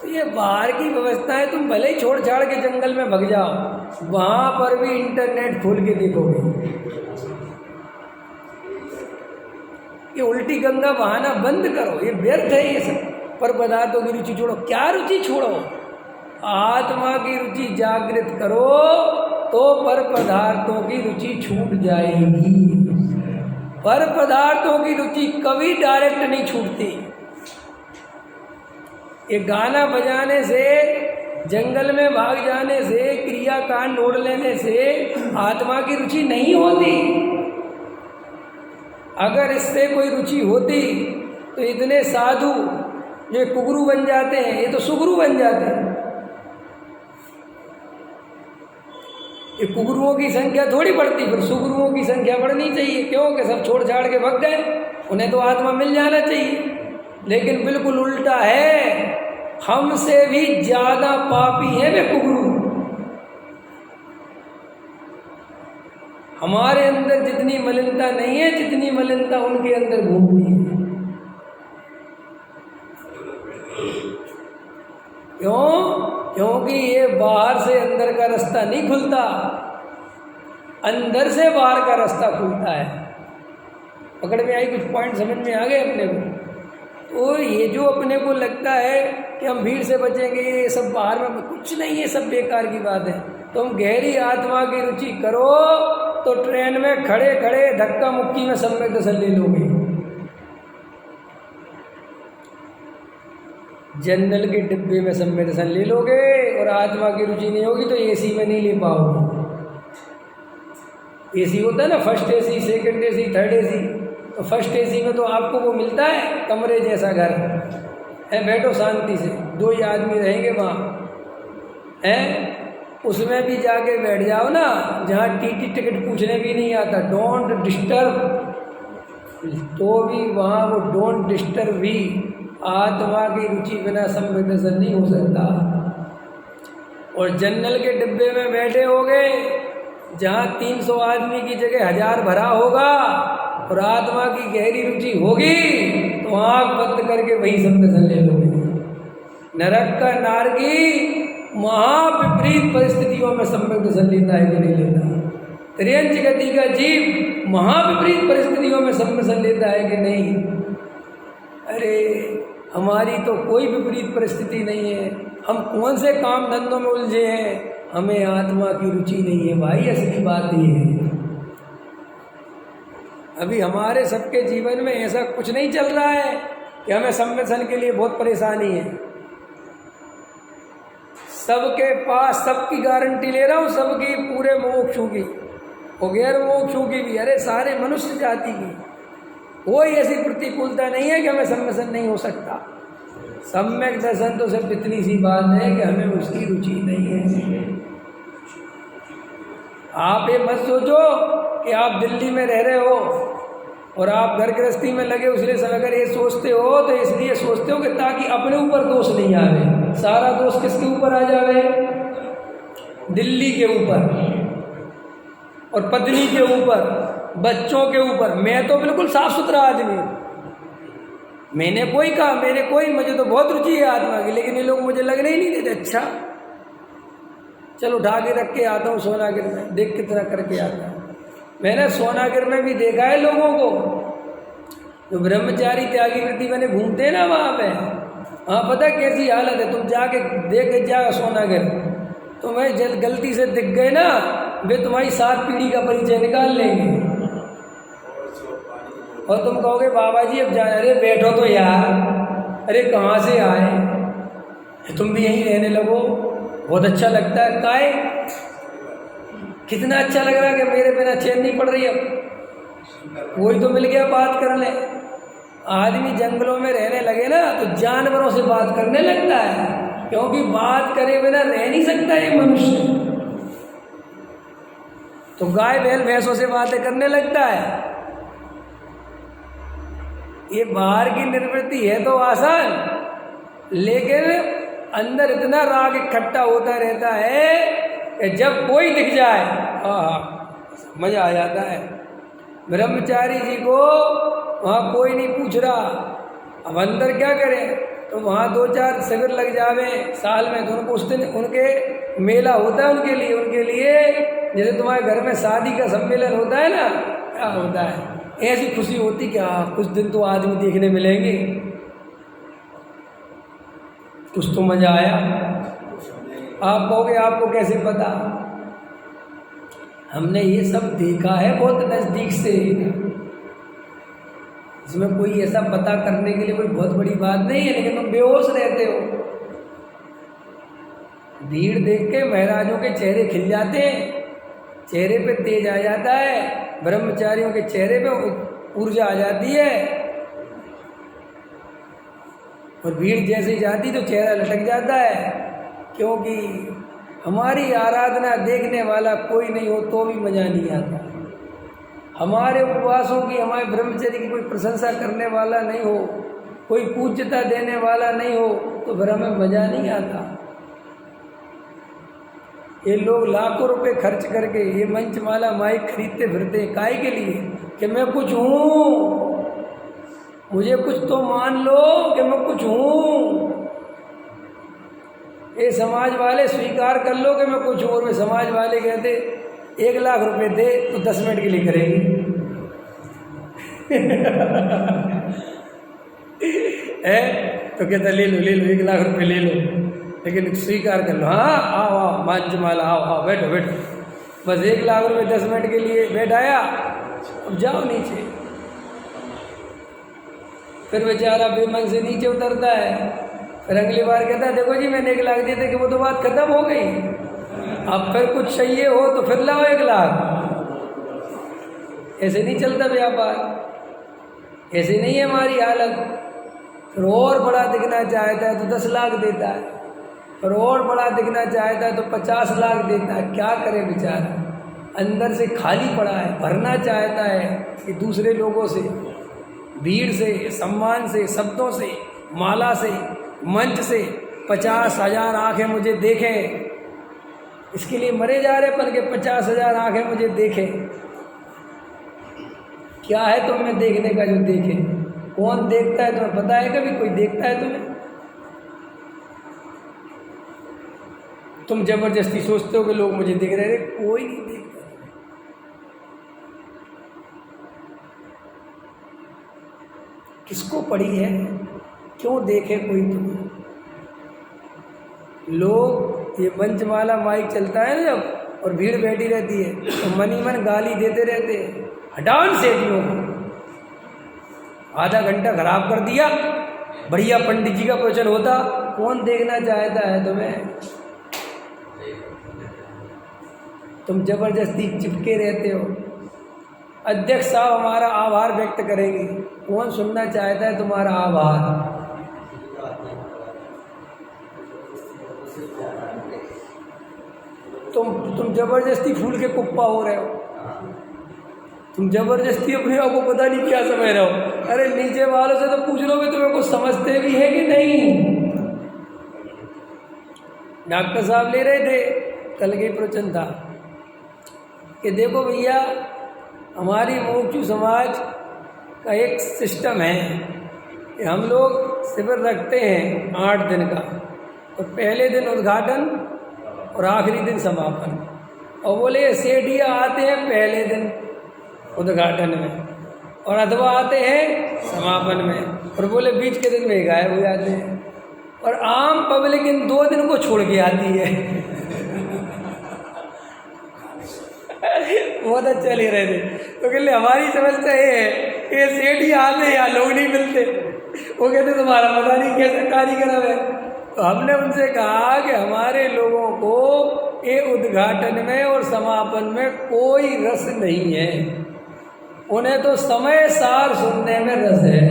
तो ये बाहर की व्यवस्थाएं तुम भले ही छोड़ छाड़ के जंगल में भग जाओ, वहाँ पर भी इंटरनेट खोल के देखोगे। ये उल्टी गंगा बहाना बंद करो, ये व्यर्थ है ये सब। पर पदार्थों की रुचि छोड़ो। क्या रुचि छोड़ो? आत्मा की रुचि जागृत करो तो पर पदार्थों की रुचि छूट जाएगी। पर पदार्थों की रुचि कभी डायरेक्ट नहीं छूटती। ये गाना बजाने से, जंगल में भाग जाने से, क्रियाकांड ओढ़ लेने से आत्मा की रुचि नहीं होती। अगर इससे कोई रुचि होती तो इतने साधु जो कुगरू बन जाते हैं, ये तो सुगरू बन जाते हैं। ये कुगरुओं की संख्या थोड़ी बढ़ती, फिर सुगरुओं की संख्या बढ़नी चाहिए। क्यों कि सब छोड़ छाड़ के भग गए, उन्हें तो आत्मा मिल जाना चाहिए। लेकिन बिल्कुल उल्टा है, हमसे भी ज़्यादा पापी हैं वे कुगरू। हमारे अंदर जितनी मलिनता नहीं है, जितनी मलिनता उनके अंदर घूमती है। क्यों? क्योंकि ये बाहर से अंदर का रास्ता नहीं खुलता, अंदर से बाहर का रास्ता खुलता है। पकड़ में आई? कुछ पॉइंट समझ में आ गए अपने को? तो ये जो अपने को लगता है कि हम भीड़ से बचेंगे, ये सब बाहर में कुछ नहीं है, सब बेकार की बात है। तुम गहरी आत्मा की रुचि करो तो ट्रेन में खड़े खड़े धक्का मुक्की में सम्यक दर्शन ले लोगे। जनरल के डिब्बे में सम्यक दर्शन ले लोगे, और आत्मा की रुचि नहीं होगी तो एसी में नहीं ले पाओगे। एसी होता है ना, first AC, second AC, third AC. तो फर्स्ट एसी में तो आपको वो मिलता है कमरे जैसा घर है, बैठो शांति से, 2 ही आदमी रहेंगे वहाँ हैं। उसमें भी जाके बैठ जाओ ना, जहाँ टीटी टिकट पूछने भी नहीं आता, डोंट डिस्टर्ब, तो भी वहाँ वो डोंट डिस्टर्ब भी। आत्मा की रुचि बिना सम्यक दर्शन नहीं हो सकता। और जनरल के डिब्बे में बैठे होगे, जहाँ 300 आदमी की जगह 1000 भरा होगा, और आत्मा की गहरी रुचि होगी तो आँख बंद करके वही सम्यक दर्शन ले लोगे। नरक का नारकी महाविपरीत परिस्थितियों में सम्यक दर्शन लेता है कि नहीं लेता? त्रियंच गति का जीव महाविपरीत परिस्थितियों में सम्यक दर्शन लेता है कि नहीं? अरे हमारी तो कोई विपरीत परिस्थिति नहीं है, हम कौन से काम धंधों में उलझे हैं, हमें आत्मा की रुचि नहीं है भाई। असली बात ये है, अभी हमारे सबके जीवन में ऐसा कुछ नहीं चल रहा है कि हमें सम्यक दर्शन के लिए बहुत परेशानी है। सबके पास, सबकी गारंटी ले रहा हूँ, सबकी, पूरे मोक्षों की और गैर मोक्षों की भी, अरे सारे मनुष्य जाति की कोई ऐसी प्रतिकूलता नहीं है कि हमें सम्यक दर्शन नहीं हो सकता। सम्यक दर्शन तो सिर्फ इतनी सी बात है कि हमें उसकी रुचि नहीं है। आप ये मत सोचो कि आप दिल्ली में रह रहे हो और आप घर गृहस्थी में लगे, उसलिए सब अगर ये सोचते हो तो इसलिए सोचते हो कि ताकि अपने ऊपर दोष नहीं आवे। सारा दोष किसके ऊपर आ जावे? दिल्ली के ऊपर और पत्नी के ऊपर, बच्चों के ऊपर। मैं तो बिल्कुल साफ सुथरा आदमी हूँ, मैंने कोई कहा, मुझे तो बहुत रुचि है आत्मा की, लेकिन ये लोग मुझे लगने ही नहीं देते। अच्छा चलो उठा के रख के आता हूँ सोनागिर में, देख कितना करके आता हूँ। मैंने सोनागिर में भी देखा है लोगों को जो ब्रह्मचारी त्यागी वृत्ति मैंने घूमते ना वहाँ पे, हाँ पता कैसी हालत है। तुम जाके देख जाओ सोनागिर, तुम्हें गलती से दिख गए ना, वे तुम्हारी 7 पीढ़ी का परिचय निकाल लेंगे और तुम कहोगे बाबा जी अब जा। अरे बैठो तो यार, अरे कहाँ से आए, तुम भी यहीं रहने लगो, बहुत अच्छा लगता है। काहे? कितना अच्छा लग रहा है कि मेरे बिना चैन नहीं पड़ रही। अब वही तो मिल गया, बात कर ले। आदमी जंगलों में रहने लगे ना तो जानवरों से बात करने लगता है, क्योंकि बात करे बिना रह नहीं सकता ये मनुष्य। तो गाय बैल भैंसों से बातें करने लगता है। ये बाहर की निर्वृत्ति है तो आसान, लेकिन अंदर इतना राग इकट्ठा होता रहता है कि जब कोई दिख जाए मजा आ जाता है। ब्रह्मचारी जी को वहाँ कोई नहीं पूछ रहा, अब अंदर क्या करें, तो वहाँ 2-4 शिविर लग जावे साल में, तो उनको उस दिन उनके मेला होता है उनके लिए जैसे तुम्हारे घर में शादी का सम्मेलन होता है ना, क्या होता है, ऐसी खुशी होती कि हाँ कुछ दिन तो आदमी देखने मिलेंगे, कुछ तो मजा आया। आप कहोगे आपको कैसे पता? हमने ये सब देखा है बहुत नज़दीक से। इसमें कोई ऐसा पता करने के लिए कोई बहुत बड़ी बात नहीं है, लेकिन तुम बेहोश रहते हो। भीड़ देख के महाराजों के चेहरे खिल जाते हैं, चेहरे पे तेज आ जाता है, ब्रह्मचारियों के चेहरे पे ऊर्जा आ जाती है, और भीड़ जैसे जाती तो चेहरा लटक जाता है, क्योंकि हमारी आराधना देखने वाला कोई नहीं हो तो भी मज़ा नहीं आता। हमारे उपवासों की, हमारे ब्रह्मचर्य की कोई प्रशंसा करने वाला नहीं हो, कोई पूज्यता देने वाला नहीं हो, तो फिर हमें मज़ा नहीं आता। ये लोग लाखों रुपए खर्च करके ये मंचमाला माइक खरीदते फिरते हैं, काहे के लिए? कि मैं कुछ हूँ, मुझे कुछ तो मान लो कि मैं कुछ हूँ। ये समाज वाले स्वीकार कर लो कि मैं कुछ हूँ, और वे समाज वाले कहते 1 लाख रुपए दे तो 10 मिनट के लिए करेंगे। है तो कहता ले लो 1 लाख रुपए ले लो, लेकिन स्वीकार कर लो। हाँ आओ आओ मंचमाला, आओ आओ बैठो बैठो, बस 1 लाख रुपए 10 मिनट के लिए बैठाया, अब जाओ नीचे। फिर बेचारा बेमन से नीचे उतरता है, फिर अगली बार कहता है देखो जी मैंने 1 लाख दिए थे कि वो तो बात खत्म हो गई, अब फिर कुछ चाहिए हो तो फिर लाओ 1 लाख। ऐसे नहीं चलता व्यापार, ऐसे नहीं है हमारी हालत। फिर और बड़ा दिखना चाहता है तो 10 लाख देता है, और बड़ा दिखना चाहता है तो 50 लाख देता है। क्या करे बेचारा, अंदर से खाली पड़ा है, भरना चाहता है कि दूसरे लोगों से, भीड़ से, सम्मान से, शब्दों से, माला से, मंच से 50,000 आंखें मुझे देखें, इसके लिए मरे जा रहे पर के 50,000 आंखें मुझे देखें। क्या है तुम में देखने का जो देखे? कौन देखता है तुम्हें पता है? कभी कोई देखता है तुम्हें? तुम जबरदस्ती सोचते हो कि लोग मुझे देख रहे हैं, कोई नहीं देखता। किसको पड़ी है? क्यों देखे कोई तुम्हें? लोग ये मंचमाला माइक चलता है ना जब, और भीड़ बैठी रहती है तो मन ही मन गाली देते रहते हैं, हटाओ सेठियों को, आधा घंटा खराब कर दिया, बढ़िया पंडित जी का प्रवचन होता। कौन देखना चाहता है तुम्हें? तुम जबरदस्ती चिपके रहते हो। अध्यक्ष साहब हमारा आभार व्यक्त करेंगे, कौन सुनना चाहता है तुम्हारा आभार? तुम जबरदस्ती फूल के कुप्पा हो रहे हो, तुम जबरदस्ती अपने आप को पता नहीं क्या समझ रहे हो। अरे नीचे वालों से तो पूछ लो कि तुम्हें कुछ समझते भी है कि नहीं। डॉक्टर साहब ले रहे थे, कल के प्रवचन था कि देखो भैया हमारी मुमुक्षु समाज का एक सिस्टम है कि हम लोग शिविर रखते हैं 8 दिन का, तो पहले दिन उद्घाटन और आखिरी दिन समापन। और बोले सेठिया आते हैं पहले दिन उद्घाटन में और अथवा आते हैं समापन में, और बोले बीच के दिन में गायब हो जाते हैं। और आम पब्लिक इन 2 दिन को छोड़ के आती है। बहुत अच्छा ले रहे थे, तो कहते हमारी समस्या ये है कि सेठिया आते या लोग नहीं मिलते। वो कहते तुम्हारा पता नहीं कैसे कार्यक्रम है। तो हमने उनसे कहा कि हमारे लोगों को ये उद्घाटन में और समापन में कोई रस नहीं है, उन्हें तो समय सार सुनने में रस है,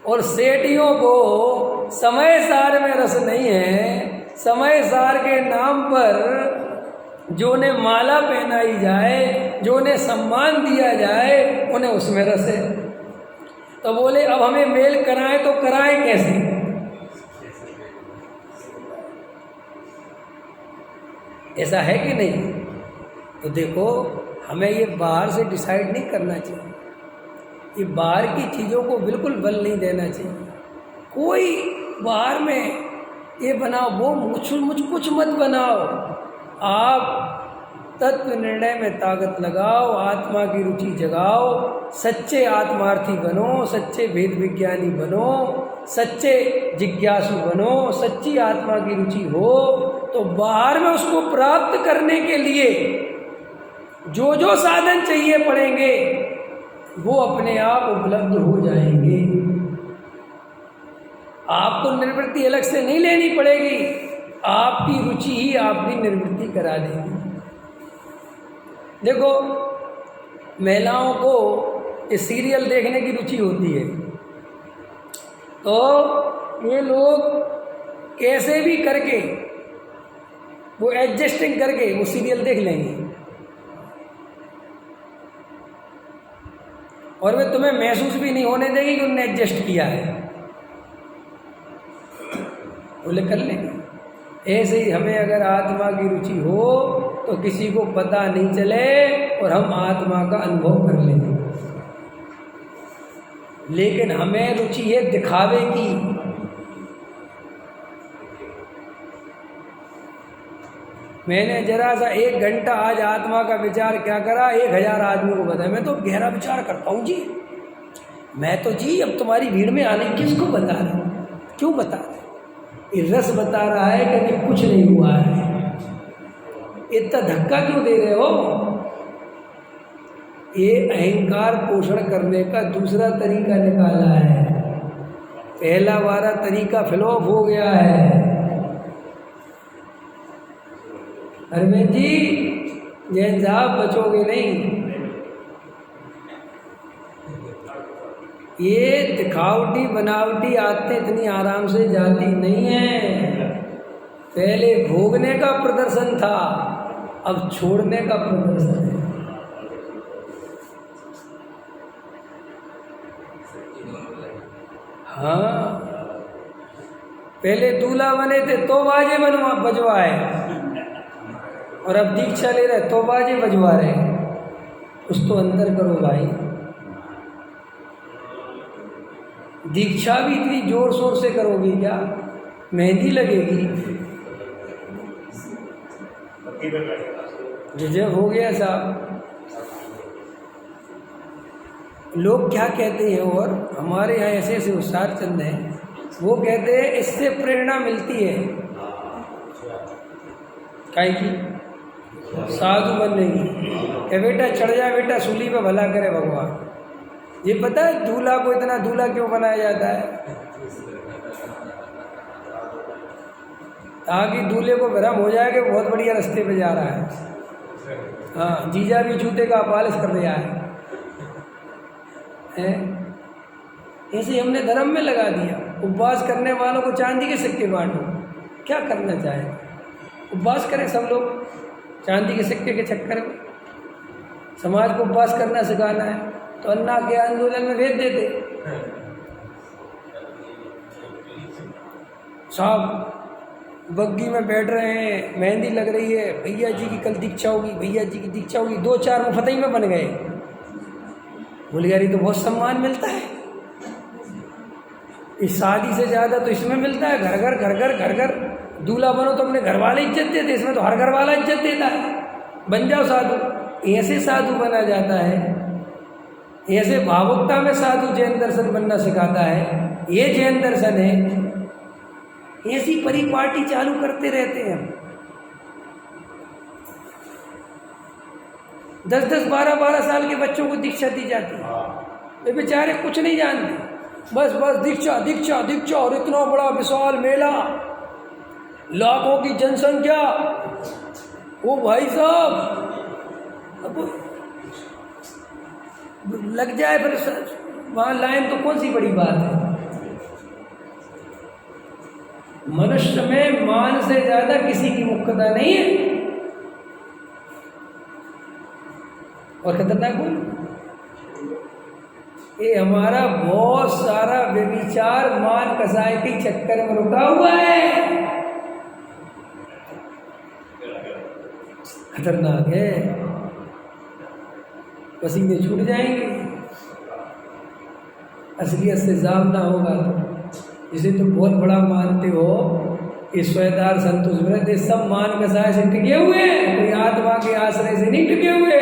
और सेठियों को समय सार में रस नहीं है। समय सार के नाम पर जो उन्हें माला पहनाई जाए, जो उन्हें सम्मान दिया जाए, उन्हें उसमें रस है। तो बोले अब हमें मेल कराएं तो कराएं कैसे? ऐसा है कि नहीं? तो देखो हमें ये बाहर से डिसाइड नहीं करना चाहिए, ये बाहर की चीज़ों को बिल्कुल बल नहीं देना चाहिए। कोई बाहर में ये बनाओ वो मुझ कुछ मत बनाओ, आप तत्व निर्णय में ताकत लगाओ, आत्मा की रुचि जगाओ, सच्चे आत्मार्थी बनो, सच्चे वेद विज्ञानी बनो, सच्चे जिज्ञासु बनो, सच्ची आत्मा की रुचि हो तो बाहर में उसको प्राप्त करने के लिए जो जो साधन चाहिए पड़ेंगे वो अपने आप उपलब्ध हो जाएंगे। आपको निर्वृत्ति अलग से नहीं लेनी पड़ेगी, आपकी रुचि ही आपकी निर्वृत्ति करा देगी। देखो महिलाओं को ये सीरियल देखने की रुचि होती है, तो ये लोग कैसे भी करके वो एडजस्टिंग करके वो सीरियल देख लेंगे, और वे तुम्हें महसूस भी नहीं होने देगी कि उन्होंने एडजस्ट किया है, बोले कर लेंगे। ऐसे ही हमें अगर आत्मा की रुचि हो तो किसी को पता नहीं चले और हम आत्मा का अनुभव कर लें। लेकिन हमें रुचि है दिखावे की। मैंने जरा सा 1 घंटा आज आत्मा का विचार क्या करा, 1000 आदमी को बताया। मैं तो गहरा विचार करता हूँ जी, मैं तो जी अब तुम्हारी भीड़ में आने किसको बता रहे, क्यों बता रहे? ये रस बता रहा है कि अभी कुछ नहीं हुआ है, इतना धक्का क्यों दे रहे हो? ये अहंकार पोषण करने का दूसरा तरीका निकाला है। पहला वाला तरीका फ्लॉप हो गया है। अरविंद जी, जैन साहब बचोगे नहीं। ये दिखावटी बनावटी आदतें इतनी आराम से जाती नहीं है। पहले भोगने का प्रदर्शन था, अब छोड़ने का प्रदर्शन है। हाँ, पहले दूल्हा बने थे तो बाजे बजवाए, और अब दीक्षा ले रहे तो बाजे बजवा रहे। कुछ तो अंदर करो भाई। दीक्षा भी इतनी जोर शोर से करोगी क्या? मेहंदी लगेगी। जब हो गया साहब। लोग क्या कहते हैं, और हमारे यहाँ ऐसे ऐसे उस्ताद चंद हैं, वो कहते हैं इससे प्रेरणा मिलती है काहे की, साधु बनने की। कि बेटा चढ़ जा बेटा सूली पे, भला करे भगवान। ये पता है दूल्हा को इतना दूल्हा क्यों बनाया जाता है? ताकि दूल्हे को भ्रम हो जाए कि बहुत बढ़िया रास्ते पे जा रहा है। हाँ, जीजा भी जूते का पॉलिश कर दिया है। ऐसे हमने धर्म में लगा दिया। उपवास करने वालों को चांदी के सिक्के बांटो, क्या करना चाहे? उपवास करें सब लोग, चांदी के सिक्के के चक्कर में। समाज को उपवास करना सिखाना है तो अन्ना के आंदोलन में भेज देते साहब। बग्गी में बैठ रहे हैं, मेहंदी लग रही है, भैया जी की कल दीक्षा होगी, भैया जी की दीक्षा होगी, 2-4 मुफ्त ही में बन गए। बोले यार ये तो बहुत सम्मान मिलता है, इस शादी से ज़्यादा तो इसमें मिलता है। घर घर दूल्हा बनो तो अपने घर वाले इज्जत देते, इसमें तो हर घर वाला इज्जत देता है। बन जाओ साधु। ऐसे साधु बना जाता है, ऐसे भावुकता में साधु जैन दर्शन बनना सिखाता है। ये जैन दर्शन है। ऐसी परिपाटी चालू करते रहते हैं। 10-10, 12-12 साल के बच्चों को दीक्षा दी जाती है। वे बेचारे कुछ नहीं जानते, बस दीक्षा दीक्षा दीक्षा। और इतना बड़ा विशाल मेला, लाखों की जनसंख्या। वो भाई साहब अब लग जाए फिर वहाँ लाइन तो कौन सी बड़ी बात है। मनुष्य में मान से ज्यादा किसी की मुख्यता नहीं है। और खतरनाक बोल, ये हमारा बहुत सारा व्यभिचार मान कसाई के चक्कर में रुका हुआ है। खतरनाक है, पसीने छूट जाएंगे असलियत से सामना होगा तो। जिसे तुम बहुत बड़ा मानते हो, ईश्वरदार संतोष व्रत, ये सब मान कसाय से टिके हुए हैं, कोई आत्मा के आश्रय से नहीं टिके हुए।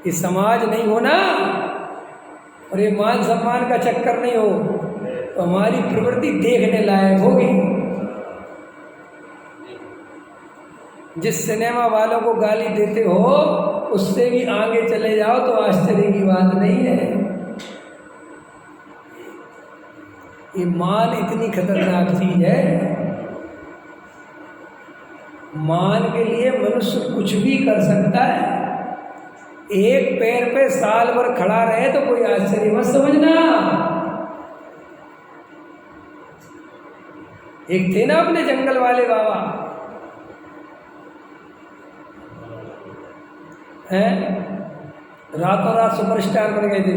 ये समाज नहीं होना और ये मान सम्मान का चक्कर नहीं हो तो हमारी प्रवृत्ति देखने लायक होगी। जिस सिनेमा वालों को गाली देते हो उससे भी आगे चले जाओ तो आश्चर्य की बात नहीं है। ये मान इतनी खतरनाक चीज है। मान के लिए मनुष्य कुछ भी कर सकता है। एक पैर पे साल भर खड़ा रहे तो कोई आश्चर्य मत समझना। एक थे ना अपने जंगल वाले बाबा, हैं, रातों रात सुपरस्टार बन गए थे।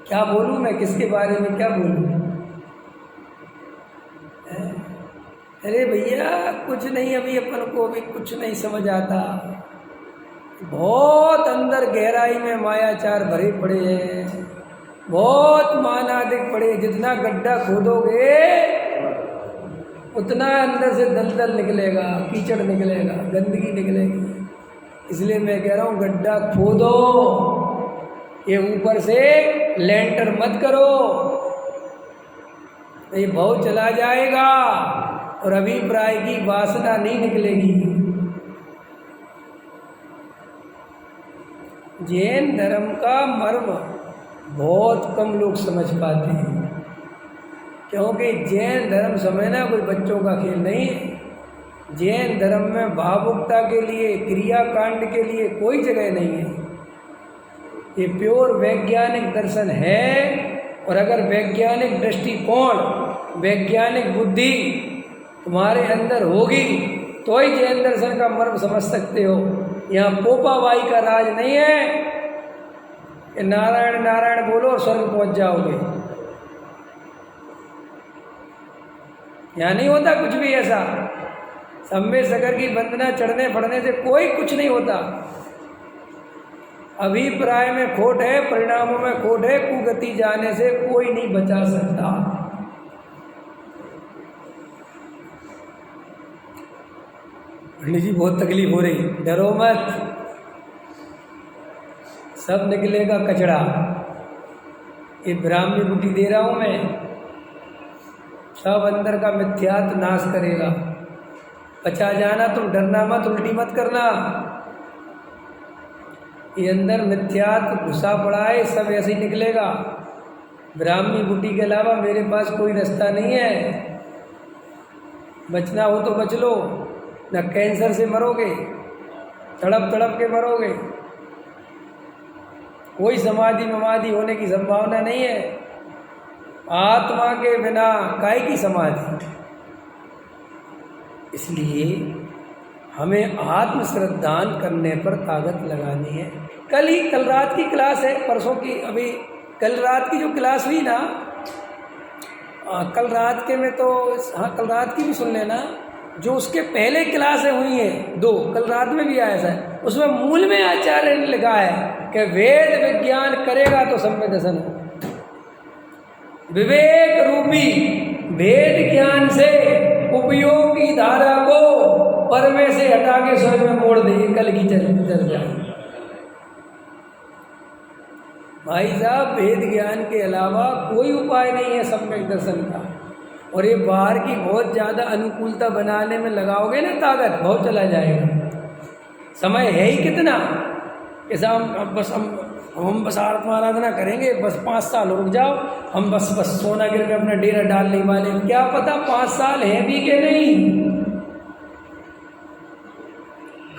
क्या बोलूँ मैं, किसके बारे में क्या बोलूँ? अरे भैया कुछ नहीं, अभी अपन को भी कुछ नहीं समझ आता। बहुत अंदर गहराई में मायाचार भरे पड़े हैं, बहुत मानादिक पड़े। जितना गड्ढा खोदोगे उतना अंदर से दलदल निकलेगा, कीचड़ निकलेगा, गंदगी निकलेगी। इसलिए मैं कह रहा हूँ गड्ढा खोदो, ये ऊपर से लेंटर मत करो, ये भाव चला जाएगा और अभिप्राय की वासना नहीं निकलेगी। जैन धर्म का मर्म बहुत कम लोग समझ पाते हैं, क्योंकि जैन धर्म समझना कोई बच्चों का खेल नहीं है। जैन धर्म में भावुकता के लिए, क्रियाकांड के लिए कोई जगह नहीं है। ये प्योर वैज्ञानिक दर्शन है, और अगर वैज्ञानिक दृष्टिकोण, वैज्ञानिक बुद्धि तुम्हारे अंदर होगी तो ही जैन दर्शन का मर्म समझ सकते हो। यहाँ पोपाबाई का राज नहीं है कि नारायण नारायण बोलो और स्वर्ग पहुंच जाओगे। यहाँ नहीं होता कुछ भी ऐसा। सम्य सागर की वंदना चढ़ने पढ़ने से कोई कुछ नहीं होता। अभिप्राय में खोट है, परिणामों में खोट है, कुगति जाने से कोई नहीं बचा सकता। पंडित जी बहुत तकलीफ हो रही, डरो मत, सब निकलेगा कचड़ा। ये ब्राह्मी बूटी दे रहा हूं मैं, सब अंदर का मिथ्यात्व नाश करेगा। बचा जाना, तुम डरना मत, उल्टी मत करना। ये अंदर मिथ्यात्व घुसा पड़ा है, सब ऐसे ही निकलेगा। ब्राह्मी बूटी के अलावा मेरे पास कोई रास्ता नहीं है। बचना हो तो बच लो, न कैंसर से मरोगे, तड़प तड़प के मरोगे। कोई समाधि ममाधि होने की संभावना नहीं है। आत्मा के बिना काय की समाधि। इसलिए हमें आत्म श्रद्धान करने पर ताकत लगानी है। कल रात की क्लास है, परसों की, अभी कल रात की जो क्लास हुई ना, कल रात के में तो, हाँ कल रात की भी सुन लेना। जो उसके पहले क्लासें हुई हैं 2, कल रात में भी आया था, उसमें मूल में आचार्य ने लिखा है कि वेद विज्ञान करेगा तो सम्य दर्शन हो। विवेक रूपी वेद ज्ञान से उपयोग की धारा को पर में से हटा के स्वर्ग में मोड़ दे, कल की चर्चा। भाई साहब, वेद ज्ञान के अलावा कोई उपाय नहीं है सम्यक दर्शन का। और ये बाहर की बहुत ज़्यादा अनुकूलता बनाने में लगाओगे ना ताकत, बहुत चला जाएगा। समय है ही कितना, ऐसा हम बस आराधना करेंगे, बस 5 साल रुक जाओ, हम बस सोनागिर में अपना डेरा डालने वाले। क्या पता 5 साल है भी कि नहीं।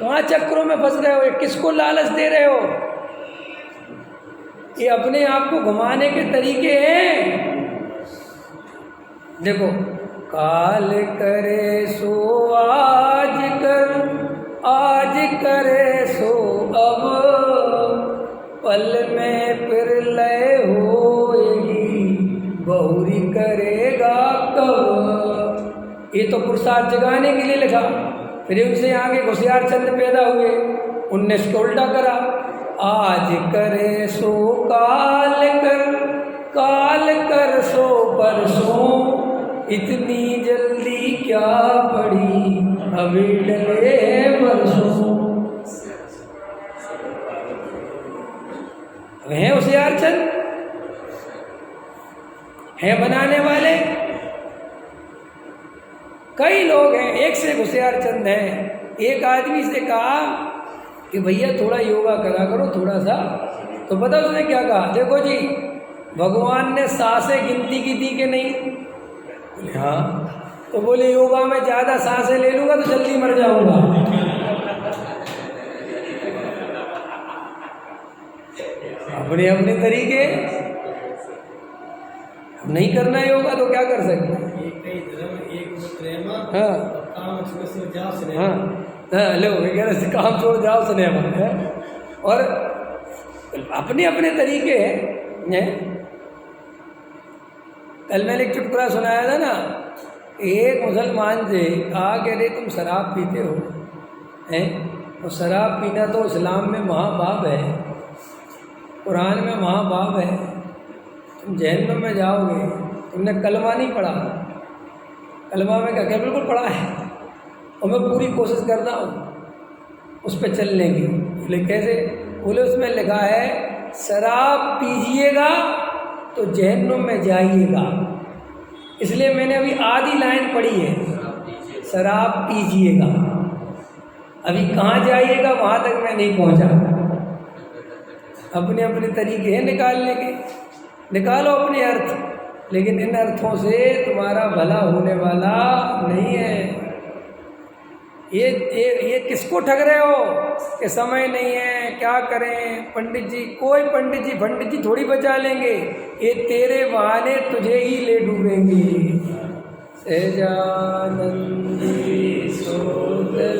कहाँ चक्रों में फंस रहे हो, ये किसको लालच दे रहे हो? ये अपने आप को घुमाने के तरीके हैं। देखो, काल करे सो आज कर, आज करे सो अब, पल में फिर लय होएगी, बहुरी करेगा कब। ये तो पुरुषार्थ जगाने के लिए लिखा। फिर उनसे आगे होशियार चंद पैदा हुए, उनने इसको उल्टा करा। आज करे सो काल कर, काल कर सो परसों, इतनी जल्दी क्या पड़ी अभी डले बरसों। हैं होशियार चंद, हैं बनाने वाले कई लोग हैं, एक से होशियार चंद हैं। एक आदमी से कहा कि भैया थोड़ा योगा करा करो थोड़ा सा, तो पता उसने क्या कहा? देखो जी, भगवान ने सांसें गिनती की थी कि नहीं? हाँ। तो बोले योगा में ज़्यादा सांसें ले लूँगा तो जल्दी मर जाऊँगा। अपने अपने तरीके, नहीं करना योगा तो क्या कर सकते हैं? हाँ हाँ हाँ, लो वगैरह काम छोड़ जाओ सिनेमा है। और अपने अपने तरीके हैं। कल मैंने एक चुटकुला सुनाया था ना, एक मुसलमान से कहा कि अरे तुम शराब पीते हो हैं, और शराब पीना तो इस्लाम में महापाप है, कुरान में महापाप है, तुम जहन्नम में जाओगे, तुमने कलमा नहीं पढ़ा। कलमा में क्या बिल्कुल पढ़ा है, और मैं पूरी कोशिश करता हूँ उस पर चलने की। बोले कैसे? बोले उसमें लिखा है शराब पीजिएगा तो जहन्नुम में जाइएगा। इसलिए मैंने अभी आधी लाइन पढ़ी है, शराब पीजिएगा। अभी कहाँ जाइएगा वहाँ तक मैं नहीं पहुँचा। अपने अपने तरीके हैं निकालने के, निकालो अपने अर्थ, लेकिन इन अर्थों से तुम्हारा भला होने वाला नहीं है। ये किसको ठग रहे हो कि समय नहीं है, क्या करें पंडित जी? कोई पंडित जी थोड़ी बचा लेंगे, ये तेरे बहाने तुझे ही ले डूबेंगे। सहजानंदी सोदर